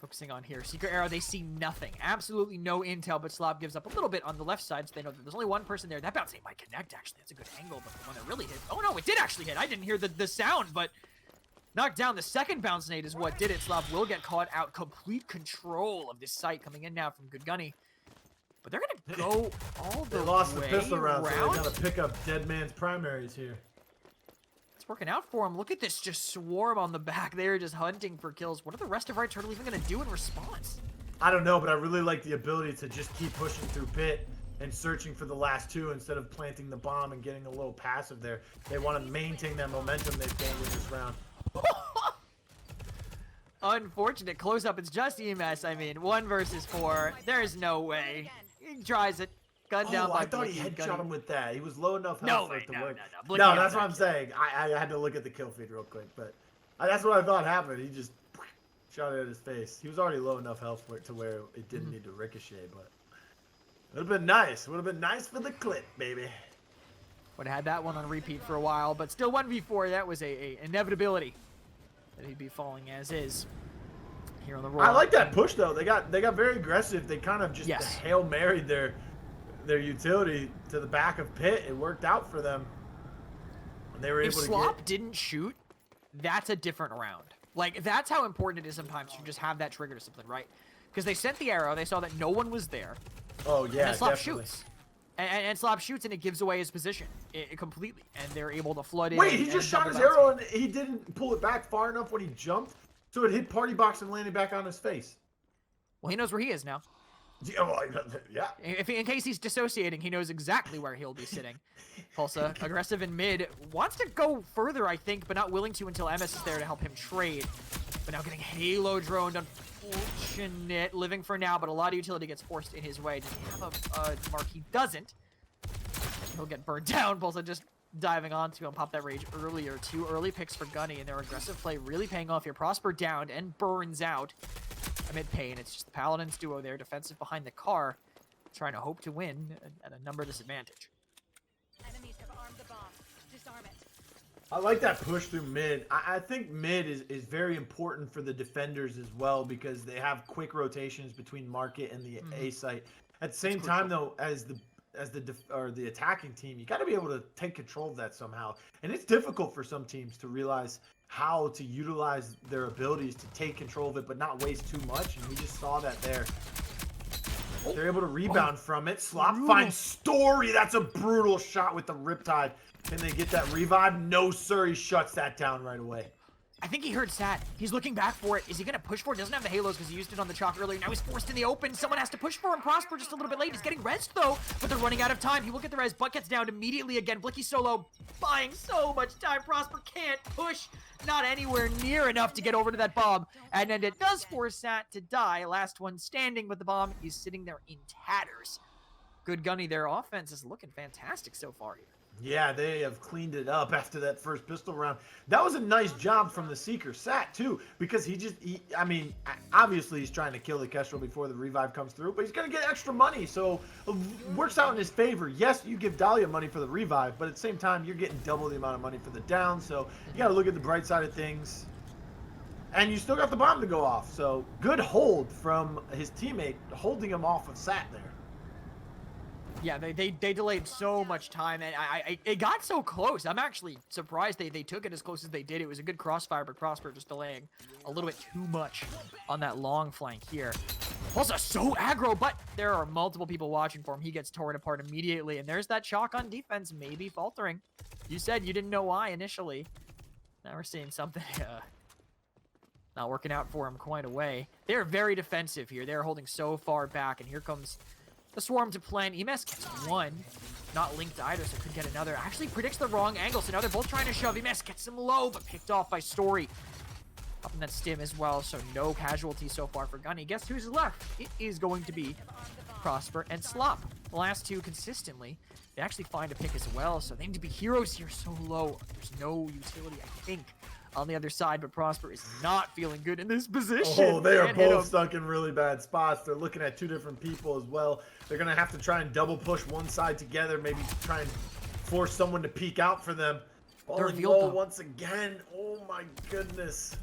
focusing on here. Secret Arrow, they see nothing. Absolutely no intel, but Slop gives up a little bit on the left side, so they know that there's only one person there. That bounce hit might connect, actually. That's a good angle, but the one that really hit... Oh, no, it did actually hit. I didn't hear the sound, but... Knocked down. The second bounce nade is what did it. Slop will get caught out. Complete control of this site coming in now from Good Gunny. But they're going to go all the way They lost the pistol round, so around. they got to pick up Dead Man's primaries here. It's working out for him. Look at this just swarm on the back. They're just hunting for kills. What are the rest of Right Turtle even going to do in response? I don't know, but I really like the ability to just keep pushing through pit and searching for the last two instead of planting the bomb and getting a little passive there. They want to maintain that momentum they've gained in this round. Unfortunate close-up. It's just Emess. I mean, 1 versus 4. There's no way. He tries it. Gun down by I thought he Blicky. headshot him with that. He was low enough No health for way, it to no, work. no. No, that's what I'm saying. I had to look at the kill feed real quick, but that's what I thought happened. He just shot it at his face. He was already low enough health for it to where it didn't need to ricochet, but it would have been nice. It would have been nice for the clip, baby. Would have had that one on repeat for a while, but still 1v4. That was a inevitability that he'd be falling as is here on the roll. I like that push though. They got very aggressive. They kind of just Hail Married their utility to the back of pit. It worked out for them. They were able to Slop didn't shoot, that's a different round. Like, that's how important it is sometimes to just have that trigger discipline, right? Because they sent the arrow, they saw that no one was there. Oh, yeah, and Slop shoots. And Slop shoots, and it gives away his position completely. And they're able to flood in. Wait, he just shot his arrow, and he didn't pull it back far enough when he jumped, so it hit Party Box and landed back on his face. Well, he knows where he is now. Yeah. In case he's dissociating, he knows exactly where he'll be sitting. Pulsza, aggressive in mid, wants to go further, I think, but not willing to until Emess is there to help him trade. But now getting Halo droned, unfortunate. Living for now, but a lot of utility gets forced in his way. Does he have a mark? He doesn't. He'll get burned down. Pulsza just diving onto him, pop that rage earlier. 2 early picks for Gunny, and their aggressive play really paying off here. Prosper downed and burns out. Emit Pain. It's just the Paladins duo there, defensive behind the car, trying to hope to win at a number disadvantage. Enemies have armed the bomb. Disarm it. I like that push through mid. I think mid is very important for the defenders as well because they have quick rotations between market and the A site. At the same time, though, as the attacking team, you got to be able to take control of that somehow. And it's difficult for some teams to realize how to utilize their abilities to take control of it, but not waste too much. And we just saw that there. They're able to rebound from it. Slop finds Story. That's a brutal shot with the Riptide. Can they get that revive? No, sir. He shuts that down right away. I think he heard Sat. He's looking back for it. Is he going to push for it? Doesn't have the halos because he used it on the chalk earlier. Now he's forced in the open. Someone has to push for him. Prosper just a little bit late. He's getting res though, but they're running out of time. He will get the res, but gets down immediately again. Blicky solo buying so much time. Prosper can't push. Not anywhere near enough to get over to that bomb. And then it does force Sat to die. Last one standing with the bomb. He's sitting there in tatters. Good Gunny. Their offense is looking fantastic so far here. Yeah, they have cleaned it up after that first pistol round. That was a nice job from the Seeker. Sat, too, because I mean, obviously he's trying to kill the Kestrel before the revive comes through, but he's going to get extra money, so it works out in his favor. Yes, you give Dahlia money for the revive, but at the same time, you're getting double the amount of money for the down, so you got to look at the bright side of things. And you still got the bomb to go off, so good hold from his teammate, holding him off of Sat there. Yeah, they delayed so much time, and it got so close. I'm actually surprised they took it as close as they did. It was a good crossfire, but Prosper just delaying a little bit too much on that long flank here. Pulsza so aggro, but there are multiple people watching for him. He gets torn apart immediately, and there's that chalk on defense, maybe faltering. You said you didn't know why initially. Now we're seeing something not working out for him quite a way. They're very defensive here. They're holding so far back, and here comes the swarm to plan. Emess gets 1. Not linked either, so could get another. Actually predicts the wrong angle, so now they're both trying to shove. Emess gets him low, but picked off by Story. Up in that stim as well, so no casualties so far for Gunny. Guess who's left? It is going to be Prosper and Slop. The last two consistently. They actually find a pick as well, so they need to be heroes here so low. There's no utility, I think, on the other side, but Prosper is not feeling good in this position. Oh, they are both stuck in really bad spots. They're looking at 2 different people as well. They're going to have to try and double push one side together, maybe try and force someone to peek out for them. Falling low once again. Oh my goodness.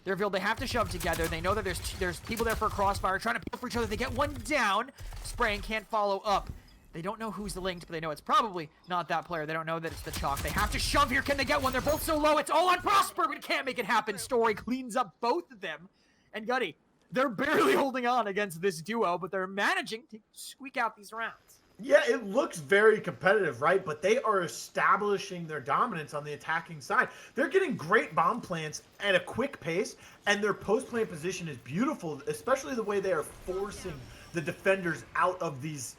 They're revealed. They have to shove together. They know that there's people there for a crossfire, trying to peel for each other. They get one down. Spraying can't follow up. They don't know who's linked, but they know it's probably not that player. They don't know that it's the chalk. They have to shove here. Can they get one? They're both so low. It's all on Prosper, but it can't make it happen. Story cleans up both of them. And Gunny, they're barely holding on against this duo, but they're managing to squeak out these rounds. Yeah, it looks very competitive, right? But they are establishing their dominance on the attacking side. They're getting great bomb plants at a quick pace, and their post-plant position is beautiful, especially the way they are forcing the defenders out of these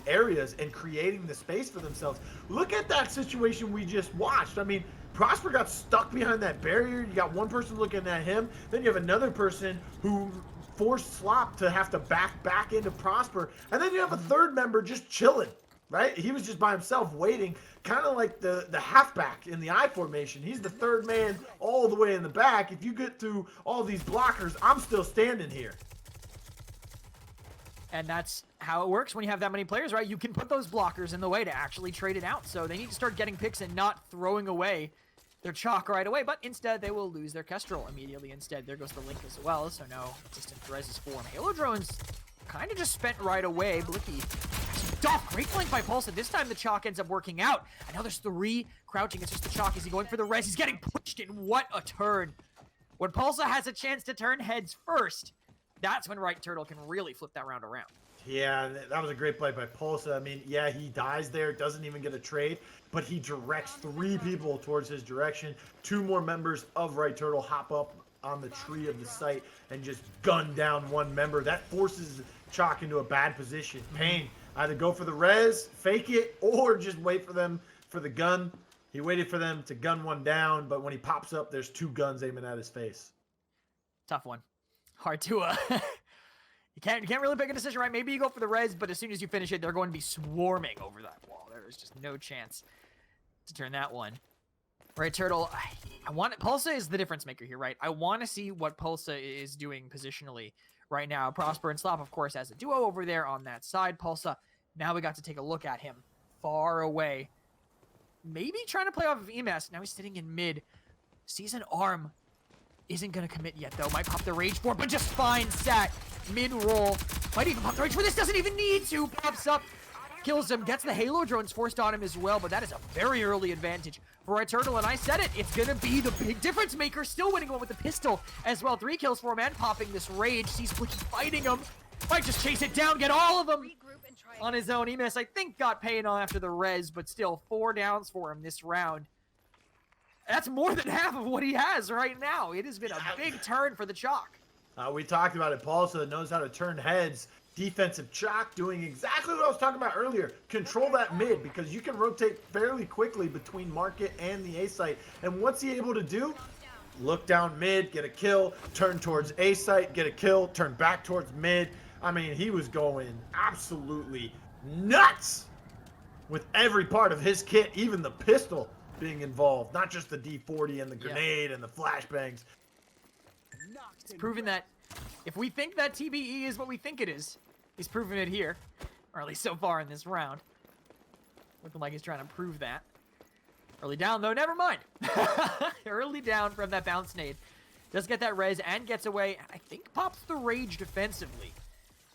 areas and creating the space for themselves. Look at that situation we just watched. I mean, Prosper got stuck behind that barrier. You got one person looking at him. Then you have another person who forced Slop to have to back into Prosper. And then you have a third member just chilling, right? He was just by himself waiting, kind of like the halfback in the I formation. He's the third man all the way in the back. If you get through all these blockers, I'm still standing here. And that's how it works when you have that many players, right? You can put those blockers in the way to actually trade it out. So they need to start getting picks and not throwing away their chalk right away, but instead they will lose their Kestrel immediately instead. There goes the Link as well, so no distant Rez's form. Halo drones kind of just spent right away. Blicky doff, great flank by Pulsza. This time the chalk ends up working out. I know there's 3 crouching, it's just the chalk. Is he going for the res? He's getting pushed in. What a turn. When Pulsza has a chance to turn heads first, that's when Right Turtle can really flip that round around. Yeah, that was a great play by Pulsza. I mean, yeah, he dies there, doesn't even get a trade, but he directs 3 people towards his direction. 2 more members of Right Turtle hop up on the tree of the site and just gun down 1 member. That forces Chalk into a bad position. Pain, either go for the res, fake it, or just wait for them for the gun. He waited for them to gun 1 down, but when he pops up, there's 2 guns aiming at his face. Tough one. Hard to You can't really pick a decision, right? Maybe you go for the res, but as soon as you finish it, they're going to be swarming over that wall. There is just no chance to turn that one. Right, Turtle, I want it. Pulsza is the difference maker here, right? I want to see what Pulsza is doing positionally right now. Prosper and Slop, of course, as a duo over there on that side. Pulsza, now we got to take a look at him far away. Maybe trying to play off of Emess. Now he's sitting in mid. Sees an arm. Isn't going to commit yet, though. Might pop the rage for it, but just fine sat. Mid-roll. Might even pop the rage for this. Doesn't even need to. Pops up. Kills him. Gets the Halo drones forced on him as well, but that is a very early advantage for Red Turtle. And I said it. It's going to be the big difference maker. Still winning one with the pistol as well. 3 kills for him and popping this rage. Sees Blicky fighting him. Might just chase it down. Get all of them on his own. Emess, I think, got Pain on after the res, but still 4 downs for him this round. That's more than half of what he has right now. It has been a big turn for the Chalk. We talked about it. Pulsza knows how to turn heads. Defensive Chalk doing exactly what I was talking about earlier. Control that mid because you can rotate fairly quickly between market and the A site. And what's he able to do? Look down mid, get a kill, turn towards A site, get a kill, turn back towards mid. I mean, he was going absolutely nuts with every part of his kit, even the pistol being involved, not just the D40 and the grenade and the flashbangs. It's proven that if we think that TBE is what we think it is, he's proven it here, or at least so far in this round. Looking like he's trying to prove that. Early down, though, never mind. Early down from that bounce nade. Does get that res and gets away. I think pops the rage defensively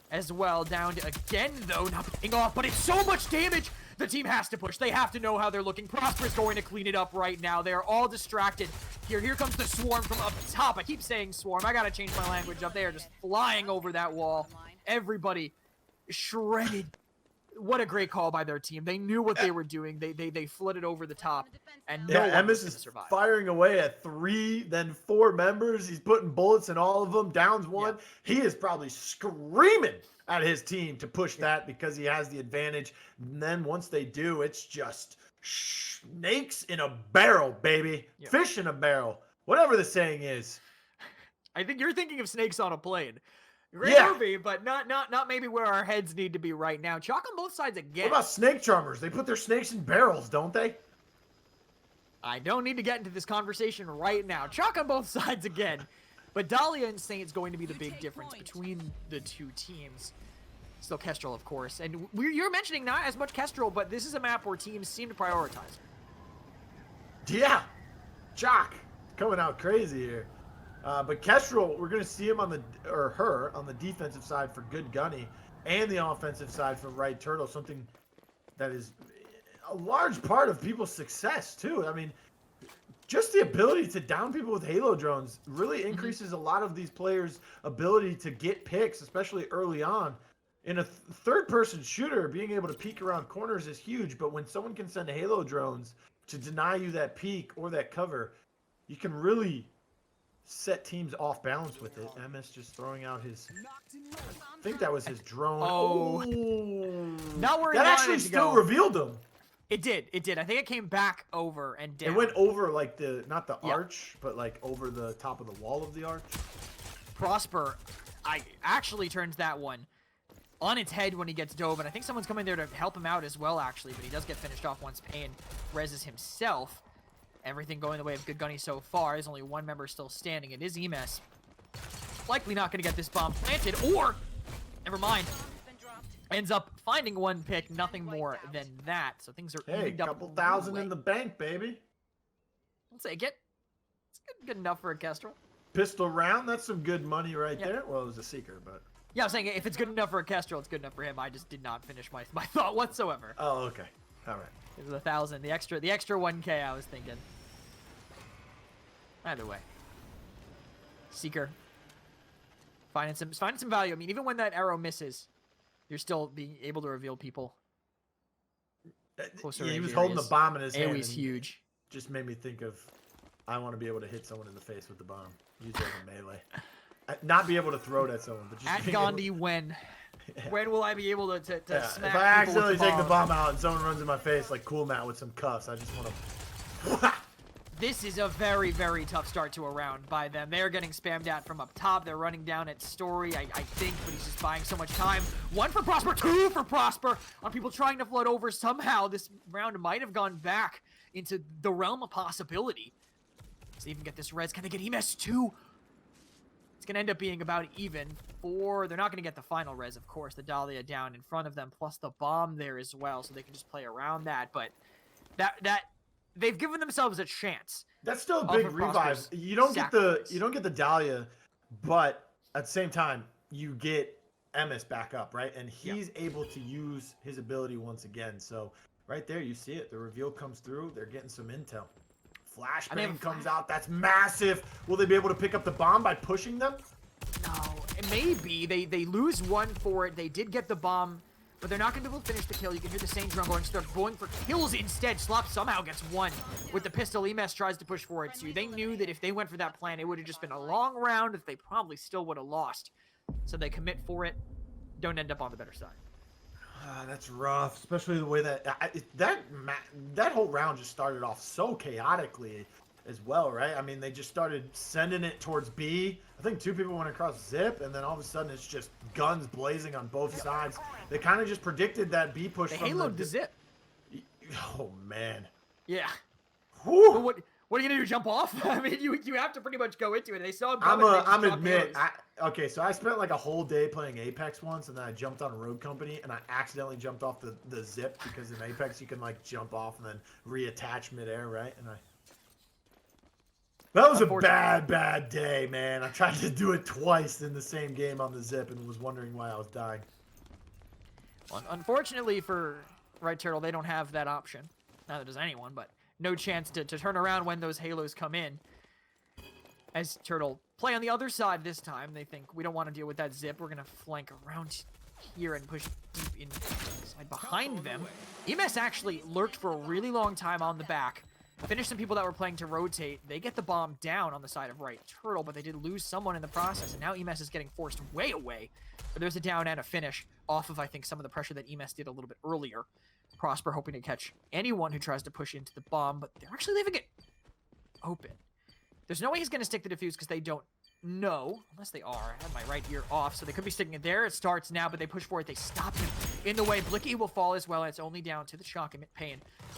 as well. Down to again, though, not paying off, but it's so much damage. The team has to push. They have to know how they're looking. Prosper's going to clean it up right now. They are all distracted. Here comes the swarm from up top. I keep saying swarm. I gotta change my language up. They are just flying over that wall. Everybody shredded. What a great call by their team. They knew what they were doing. They flooded over the top. And no one was gonna survive. Firing away at 3, then 4 members. He's putting bullets in all of them. Downs 1. Yeah. He is probably screaming at his team to push that because he has the advantage. And then once they do, it's just snakes in a barrel, baby. Yep. Fish in a barrel. Whatever the saying is. I think you're thinking of snakes on a plane. Great movie, but not maybe where our heads need to be right now. Chalk on both sides again. What about snake charmers? They put their snakes in barrels, don't they? I don't need to get into this conversation right now. Chalk on both sides again. But Dahlia and Saint's going to be the big difference between the 2 teams. Still Kestrel, of course. And you're mentioning not as much Kestrel, but this is a map where teams seem to prioritize. Yeah. Chalk coming out crazy here. But Kestrel, we're going to see him her on the defensive side for good Gunny and the offensive side for Right Turtle, something that is a large part of people's success, too. I mean, just the ability to down people with Halo drones really increases a lot of these players' ability to get picks, especially early on. In a third-person shooter, being able to peek around corners is huge, but when someone can send Halo drones to deny you that peek or that cover, you can really set teams off balance with it. Emess just throwing out his... I think that was his drone. Oh. Not where he that wanted actually it to still go. revealed him. It did. It did. I think it came back over and down. It went over like the, not the arch, but like over the top of the wall of the arch. Prosper, actually turns that one on its head when he gets dove, and I think someone's coming there to help him out as well, actually, but he does get finished off once Pain reses himself. Everything going the way of Good Gunny so far. There's only one member still standing. It is Emess. Likely not going to get this bomb planted, or, never mind, ends up finding one pick, nothing more than that. So things are Hey, evened up couple thousand in the bank, baby. I'll take it. It's good enough for a Kestrel. Pistol round, that's some good money right there. Well, it was a seeker, but... Yeah, I was saying, if it's good enough for a Kestrel, it's good enough for him. I just did not finish my thought whatsoever. Oh, okay. All right. It was 1,000. The extra 1K I was thinking. Either way. Seeker. Finding some value. I mean, even when that arrow misses, you're still being able to reveal people. Closer Yeah, he range was holding the areas. bomb in his hand. AoE's huge. Just made me think of, I want to be able to hit someone in the face with the bomb. Use it as a melee. Not be able to throw it at someone, but just At being Gandhi, able... when? Yeah. When will I be able to Yeah, smack if I people with accidentally take the bomb out and someone runs in my face like Cool Matt with some cuffs, I just want to... This is a very, very tough start to a round by them. They're getting spammed at from up top. They're running down at Story, I think, but he's just buying so much time. 1 for Prosper, 2 for Prosper on people trying to flood over. Somehow this round might have gone back into the realm of possibility. Let's even get this res. Can they get Emess too? It's going to end up being about even. They're not going to get the final res, of course. The Dahlia down in front of them, plus the bomb there as well, so they can just play around that. But they've given themselves a chance. That's still a big revive. You don't get the Dahlia, but at the same time, you get Emess back up, right? And he's able to use his ability once again. So right there, you see it. The reveal comes through. They're getting some intel. Flashbang comes out. That's massive. Will they be able to pick up the bomb by pushing them? No, maybe. They lose 1 for it. They did get the bomb, but they're not going to be able to finish the kill. You can hear the Sane drum going. So they're going for kills instead. Slop somehow gets 1 with the pistol. Emess tries to push for it too. They knew that if they went for that plan, it would have just been a long round that they probably still would have lost. So they commit for it. Don't end up on the better side. That's rough, especially the way that whole round just started off so chaotically as well, right? I mean, they just started sending it towards B. I think 2 people went across Zip, and then all of a sudden it's just guns blazing on both sides. They kind of just predicted that B push. They haloed the Zip. Oh man. Yeah. Whew. But what are you gonna do? Jump off? I mean, you have to pretty much go into it. They saw him okay, so I spent like a whole day playing Apex once, and then I jumped on Road Company, and I accidentally jumped off the Zip, because in Apex you can like jump off and then reattach midair, right? And that was a bad day, man. I tried to do it twice in the same game on the Zip and was wondering why I was dying. Well, unfortunately for Right Turtle, they don't have that option. Neither does anyone, but no chance to turn around when those halos come in. As Turtle play on the other side this time, they think, we don't want to deal with that Zip. We're going to flank around here and push deep inside behind them. Emess actually lurked for a really long time on the back. Finished some people that were playing to rotate. They get the bomb down on the side of Right Turtle, but they did lose someone in the process, and now Emess is getting forced way away. But there's a down and a finish off of, I think, some of the pressure that Emess did a little bit earlier. Prosper hoping to catch anyone who tries to push into the bomb, but they're actually leaving it open. There's no way he's going to stick the defuse because they don't know, unless they are. I have my right ear off, so they could be sticking it there. It starts now, but they push for it. They stop him in the way. Blicky will fall as well, and it's only down to the shock. Emit Pain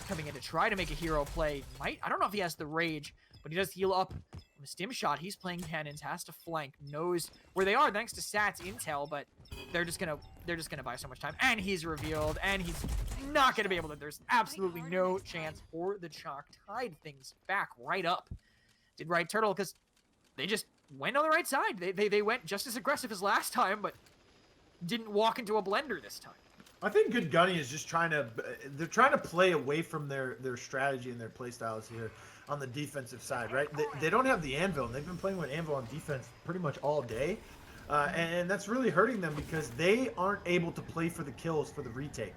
coming in to try to make a hero play. I don't know if he has the rage, but he does heal up from a stim shot. He's playing cannons, has to flank, knows where they are thanks to Sat's intel, but they're just gonna buy so much time. And he's revealed, and he's not gonna be able to. There's absolutely no chance for the Chalk. Tied things back right up. Did Right Turtle, because they just went on the right side. They went just as aggressive as last time, but didn't walk into a blender this time. I think Good Gunny is just they're trying to play away from their strategy and their play styles here on the defensive side, right? They don't have the Anvil, and they've been playing with Anvil on defense pretty much all day. And that's really hurting them because they aren't able to play for the kills for the retake.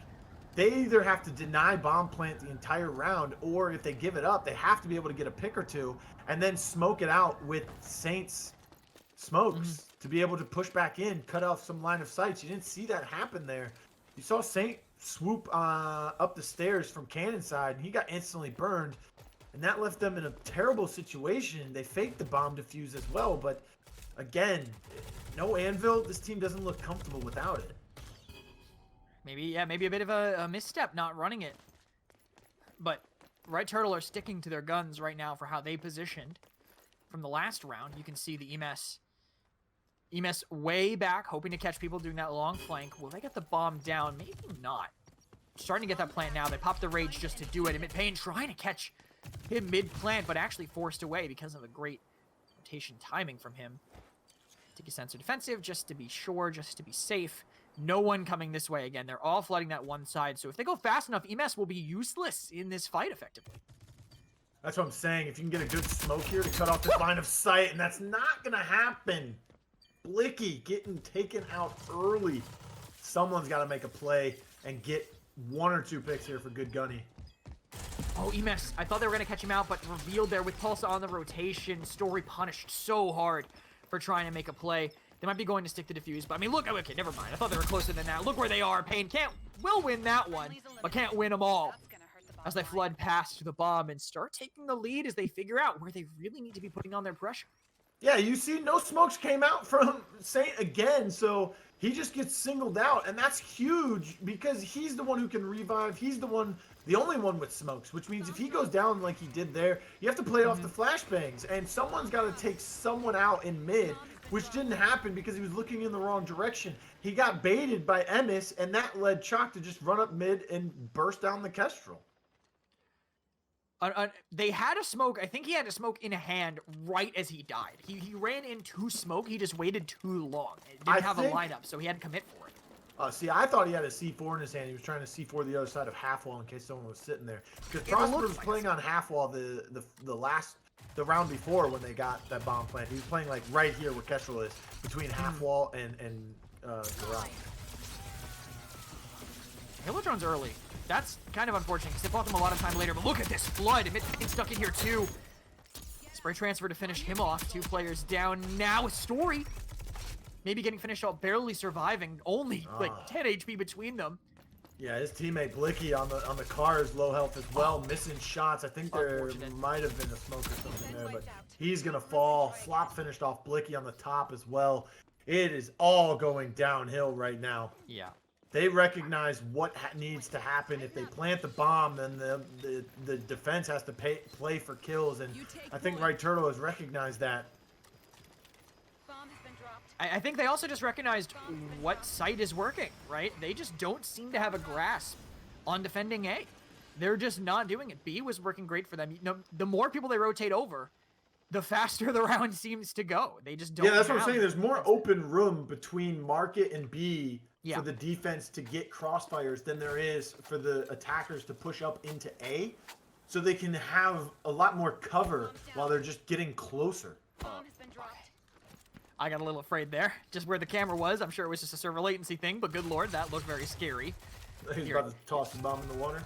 They either have to deny bomb plant the entire round, or if they give it up, they have to be able to get a pick or two and then smoke it out with Saints smokes to be able to push back in, cut off some line of sight. You didn't see that happen there. You saw Saint swoop up the stairs from Cannon side, and he got instantly burned, and that left them in a terrible situation. They faked the bomb defuse as well, but again, no anvil. This team doesn't look comfortable without it. Maybe a bit of a misstep not running it. But Right Turtle are sticking to their guns right now for how they positioned. From the last round, you can see the Emess way back, hoping to catch people doing that long flank. Will they get the bomb down? Maybe not. Starting to get that plant now. They pop the rage just to do it. Emit Pain trying to catch him mid-plant, but actually forced away because of the great rotation timing from him. Take a sensor defensive just to be sure, just to be safe. No one coming this way again. They're all flooding that one side. So if they go fast enough, Emess will be useless in this fight effectively. That's what I'm saying. If you can get a good smoke here to cut off the line of sight, and that's not going to happen. Blicky getting taken out early. Someone's got to make a play and get 1 or 2 picks here for good Gunny. Oh, Emess. I thought they were going to catch him out, but revealed there with Pulsza on the rotation. Story punished so hard for trying to make a play. They might be going to stick the defuse, but I mean, look, okay, never mind. I thought they were closer than that. Look where they are. Pain will win that one, but can't win them all. As they flood past the bomb and start taking the lead as they figure out where they really need to be putting on their pressure. Yeah, you see no smokes came out from Saint again, so he just gets singled out, and that's huge because he's the one who can revive. He's the only one with smokes, which means if he goes down like he did there, you have to play off the flashbangs, and someone's got to take someone out in mid, which didn't happen because he was looking in the wrong direction. He got baited by Emess, and that led Chalk to just run up mid and burst down the Kestrel. They had a smoke. I think he had a smoke in a hand right as he died. He ran into smoke. He just waited too long. It didn't have a lineup, so he had to commit for it. See, I thought he had a C4 in his hand. He was trying to C4 the other side of half wall in case someone was sitting there. Because Prosper was playing on half wall the round before when they got that bomb plant. He was playing like right here where Kestrel is, between half wall and garage. Hillodrone's early. That's kind of unfortunate because they bought them a lot of time later. But look at this flood. Emit Pain stuck in here too. Spray transfer to finish him off. 2 players down. Now a Story. Maybe getting finished off, barely surviving. Only like 10 HP between them. Yeah, his teammate Blicky on the car is low health as well, missing shots. I think there might have been a smoke or something there, but he's gonna fall. Slop finished off Blicky on the top as well. It is all going downhill right now. Yeah. They recognize what needs to happen. If they plant the bomb, then the defense has to play for kills, and I think Right Turtle has recognized that. I think they also just recognized what site is working, right? They just don't seem to have a grasp on defending A. They're just not doing it. B was working great for them. You know, the more people they rotate over, the faster the round seems to go. They just don't. Yeah, that's what I'm saying. There's more open room between Market and B for the defense to get crossfires than there is for the attackers to push up into A, so they can have a lot more cover while they're just getting closer. I got a little afraid there, just where the camera was. I'm sure it was just a server latency thing, but good lord, that looked very scary. He's about to toss the bomb in the water.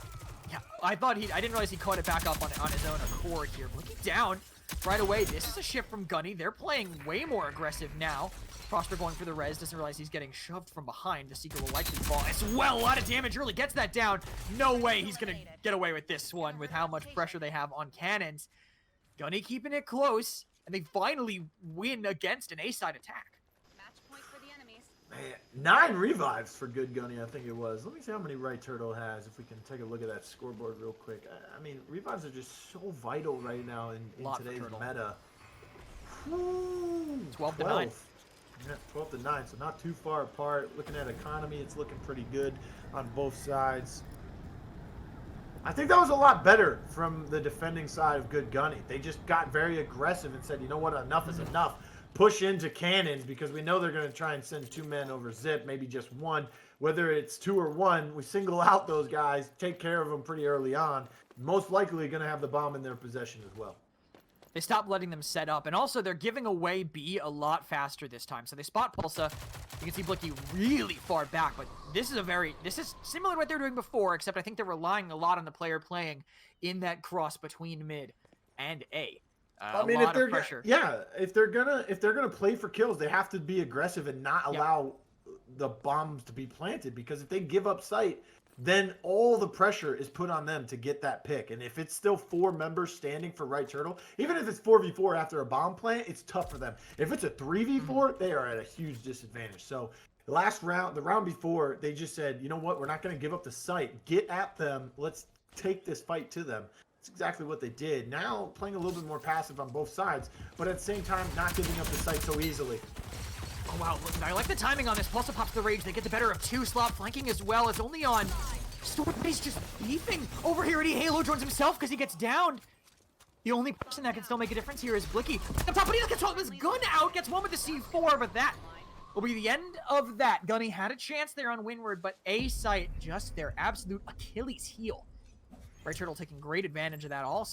Yeah, I didn't realize he caught it back up on his own accord here. Looking down right away. This is a shift from Gunny. They're playing way more aggressive now. Prosper going for the res, doesn't realize he's getting shoved from behind. The Seeker will likely fall as well. A lot of damage, early gets that down. No way he's gonna get away with this one with how much pressure they have on cannons. Gunny keeping it close, and they finally win against an A-side attack. Match point for the enemies. Man, 9 revives for good Gunny, I think it was. Let me see how many Right Turtle has, if we can take a look at that scoreboard real quick. I mean, revives are just so vital right now in today's meta. Whew, 12 to 9. Yeah, 12 to 9, so not too far apart. Looking at economy, it's looking pretty good on both sides. I think that was a lot better from the defending side of good Gunny. They just got very aggressive and said, you know what, enough is enough. Push into cannons because we know they're going to try and send 2 men over zip, maybe just 1. Whether it's 2 or 1, we single out those guys, take care of them pretty early on. Most likely going to have the bomb in their possession as well. They stopped letting them set up, and also they're giving away B a lot faster this time. So they spot Pulsza. You can see Blicky really far back, but this is similar to what they were doing before, except I think they're relying a lot on the player playing in that cross between mid and A. I mean, if they're if they're gonna play for kills, they have to be aggressive and not allow the bombs to be planted, because if they give up sight, then all the pressure is put on them to get that pick. And if it's still 4 members standing for right turtle, even if it's 4v4 after a bomb plant, it's tough for them. If it's a 3v4, they are at a huge disadvantage. So the last round, the round before, they just said, you know what, we're not going to give up the sight. Get at them. Let's take this fight to them. That's exactly what they did. Now playing a little bit more passive on both sides, but at the same time not giving up the sight so easily. Oh, wow. Look, I like the timing on this. Pulsza pops the rage. They get the better of 2. Slop flanking as well. It's only on Stormface just beefing over here. And he Halo drones himself because he gets downed. The only person that can still make a difference here is Blicky. Up top, but he gets his gun out. Gets one with the C4, but that will be the end of that. Gunny had a chance there on Windward, but A site, just their absolute Achilles heel. Right Turtle taking great advantage of that all.